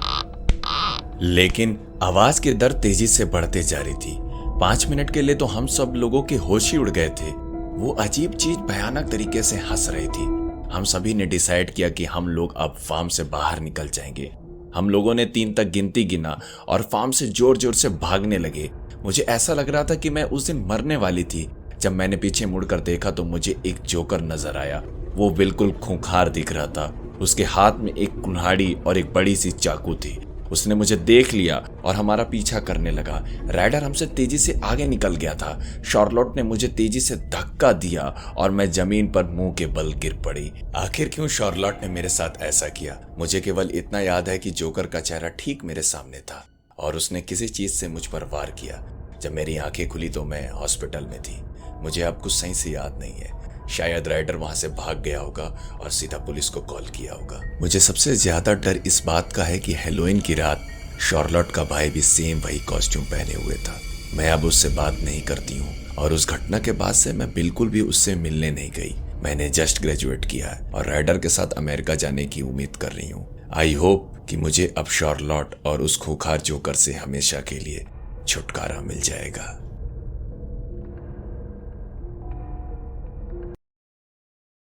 A: लेकिन आवाज की दर तेजी से बढ़ते जा रही थी। 5 मिनट के लिए तो हम सब लोगों के होश ही उड़ गए थे। वो अजीब चीज भयानक तरीके से हंस रही थी। हम सभी ने डिसाइड किया कि हम लोग अब फार्म से बाहर निकल जाएंगे। हम लोगों ने 3 तक गिनती गिना और फार्म से जोर जोर से भागने लगे। मुझे ऐसा लग रहा था कि मैं उस दिन मरने वाली थी। जब मैंने पीछे मुड़कर देखा तो मुझे एक जोकर नजर आया। वो बिल्कुल खूंखार दिख रहा था। उसके हाथ में एक कुल्हाड़ी और एक बड़ी सी चाकू थी। उसने मुझे देख लिया और हमारा पीछा करने लगा। राइडर हमसे तेजी से आगे निकल गया था। शॉर्लोट ने मुझे तेजी से धक्का दिया और मैं जमीन पर मुंह के बल गिर पड़ी। आखिर क्यों शॉर्लोट ने मेरे साथ ऐसा किया? मुझे केवल इतना याद है कि जोकर का चेहरा ठीक मेरे सामने था और उसने किसी चीज से मुझ पर वार किया। जब मेरी आंखें खुली तो मैं हॉस्पिटल में थी। मुझे अब कुछ सही से याद नहीं है। शायद राइडर वहां से भाग गया होगा और सीधा पुलिस को कॉल किया होगा। मुझे सबसे ज्यादा डर इस बात का है कि हैलोवीन की रात शॉर्लोट का भाई भी सेम वही कॉस्ट्यूम पहने हुए था। मैं अब उससे बात नहीं करती हूँ और उस घटना के बाद से मैं बिल्कुल भी उससे मिलने नहीं गई। मैंने जस्ट ग्रेजुएट किया है और राइडर के साथ अमेरिका जाने की उम्मीद कर रही हूँ। आई होप कि मुझे अब शॉर्लोट और उस खूंखार जोकर से हमेशा के लिए छुटकारा मिल जाएगा।